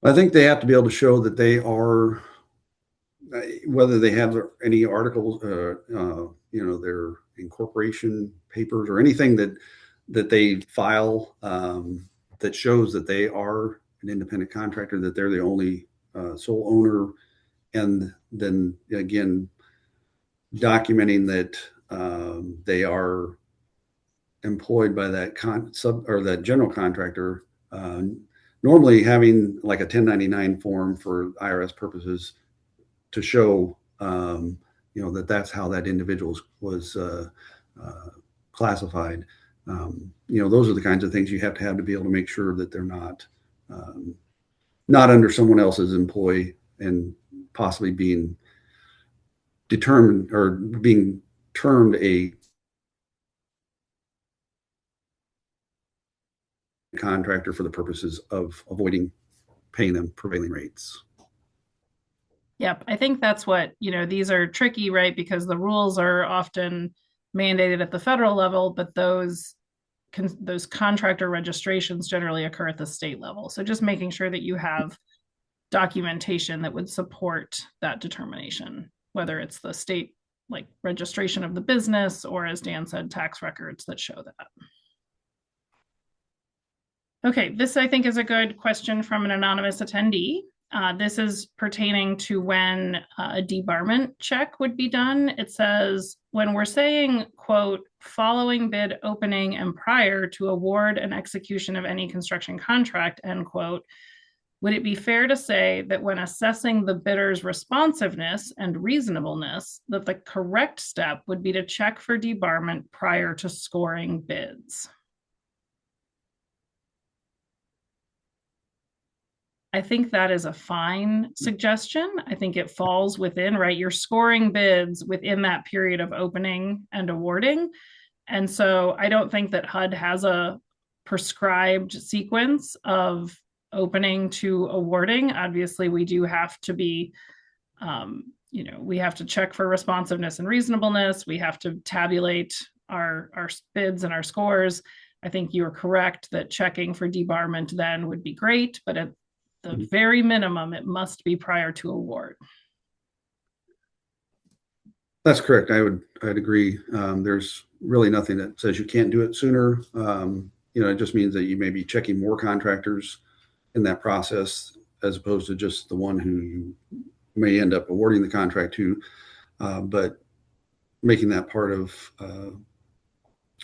I think they have to be able to show that they are, whether they have any articles, their incorporation papers or anything that they file that shows that they are an independent contractor, that they're the only sole owner, and then again documenting that they are employed by that that general contractor. Normally having like a 1099 form for IRS purposes to show, that's how that individual was classified. Those are the kinds of things you have to be able to make sure that they're not under someone else's employ and possibly being determined or being termed a contractor for the purposes of avoiding paying them prevailing rates. Yep, I think that's what, these are tricky, right? Because the rules are often mandated at the federal level, but those contractor registrations generally occur at the state level. So just making sure that you have documentation that would support that determination, whether it's the state like registration of the business or, as Dan said, tax records that show that. Okay, this I think is a good question from an anonymous attendee. This is pertaining to when a debarment check would be done. It says, when we're saying, quote, following bid opening and prior to award and execution of any construction contract, end quote, would it be fair to say that when assessing the bidder's responsiveness and reasonableness, that the correct step would be to check for debarment prior to scoring bids? I think that is a fine suggestion. I think it falls within, right? You're scoring bids within that period of opening and awarding. And so I don't think that HUD has a prescribed sequence of opening to awarding. Obviously, we do have to be, we have to check for responsiveness and reasonableness. We have to tabulate our bids and our scores. I think you're correct that checking for debarment then would be great, but at the very minimum, it must be prior to award. That's correct. I'd agree. There's really nothing that says you can't do it sooner. It just means that you may be checking more contractors in that process as opposed to just the one who you may end up awarding the contract to. But making that part of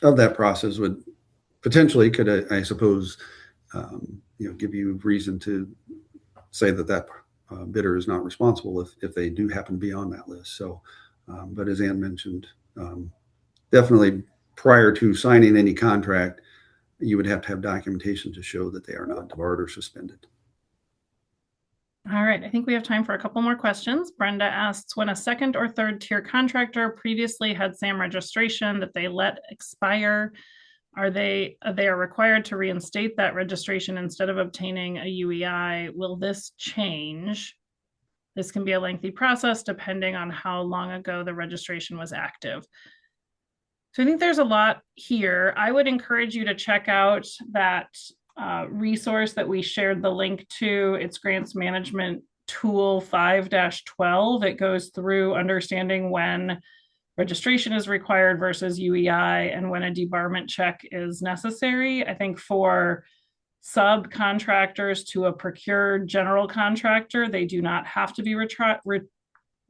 that process would potentially could, I suppose, give you reason to say that bidder is not responsible if they do happen to be on that list. So, but as Ann mentioned, definitely prior to signing any contract, you would have to have documentation to show that they are not debarred or suspended. All right, I think we have time for a couple more questions. Brenda asks, when a second or third tier contractor previously had SAM registration that they let expire, they are required to reinstate that registration instead of obtaining a UEI? Will this change? This can be a lengthy process depending on how long ago the registration was active. So I think there's a lot here. I would encourage you to check out that resource that we shared the link to. It's Grants Management Tool 5-12. It goes through understanding when registration is required versus UEI and when a debarment check is necessary. I think for subcontractors to a procured general contractor, they do not have to be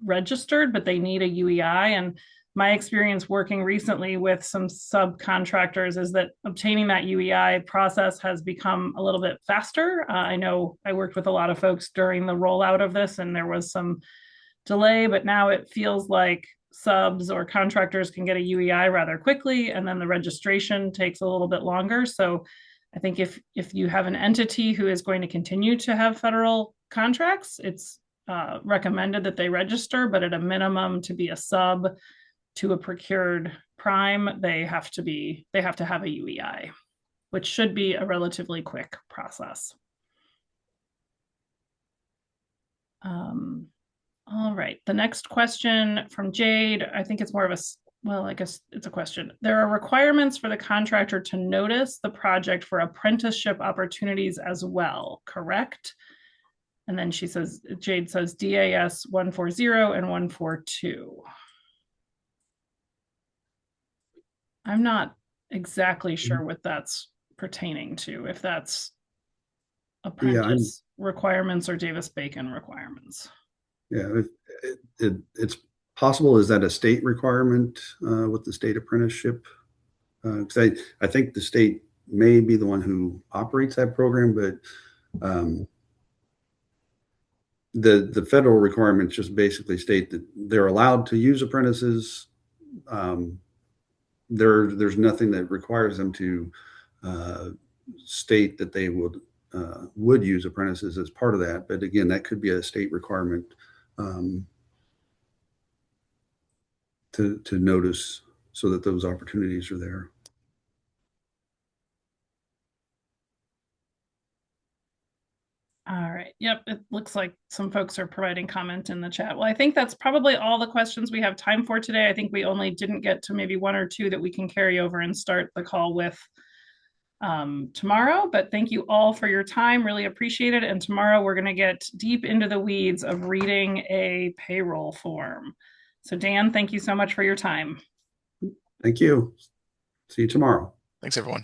registered, but they need a UEI. And my experience working recently with some subcontractors is that obtaining that UEI process has become a little bit faster. I know I worked with a lot of folks during the rollout of this and there was some delay, but now it feels like subs or contractors can get a UEI rather quickly, and then the registration takes a little bit longer. So I think if you have an entity who is going to continue to have federal contracts, it's recommended that they register, but at a minimum, to be a sub to a procured prime, they have to have a UEI, which should be a relatively quick process. All right, the next question from Jade, I think it's more of I guess it's a question. There are requirements for the contractor to notice the project for apprenticeship opportunities as well, correct? And then Jade says DAS 140 and 142. I'm not exactly sure what that's pertaining to, if that's apprentice requirements or Davis-Bacon requirements. Yeah, it's possible. Is that a state requirement with the state apprenticeship? Because I think the state may be the one who operates that program, but the federal requirements just basically state that they're allowed to use apprentices. There's nothing that requires them to state that they would use apprentices as part of that. But again, that could be a state requirement. to notice so that those opportunities are there. All right. Yep. It looks like some folks are providing comment in the chat. Well, I think that's probably all the questions we have time for today. I think we only didn't get to maybe one or two that we can carry over and start the call with tomorrow. But thank you all for your time. Really appreciate it. And tomorrow we're going to get deep into the weeds of reading a payroll form. So Dan, thank you so much for your time. Thank you. See you tomorrow. Thanks, everyone.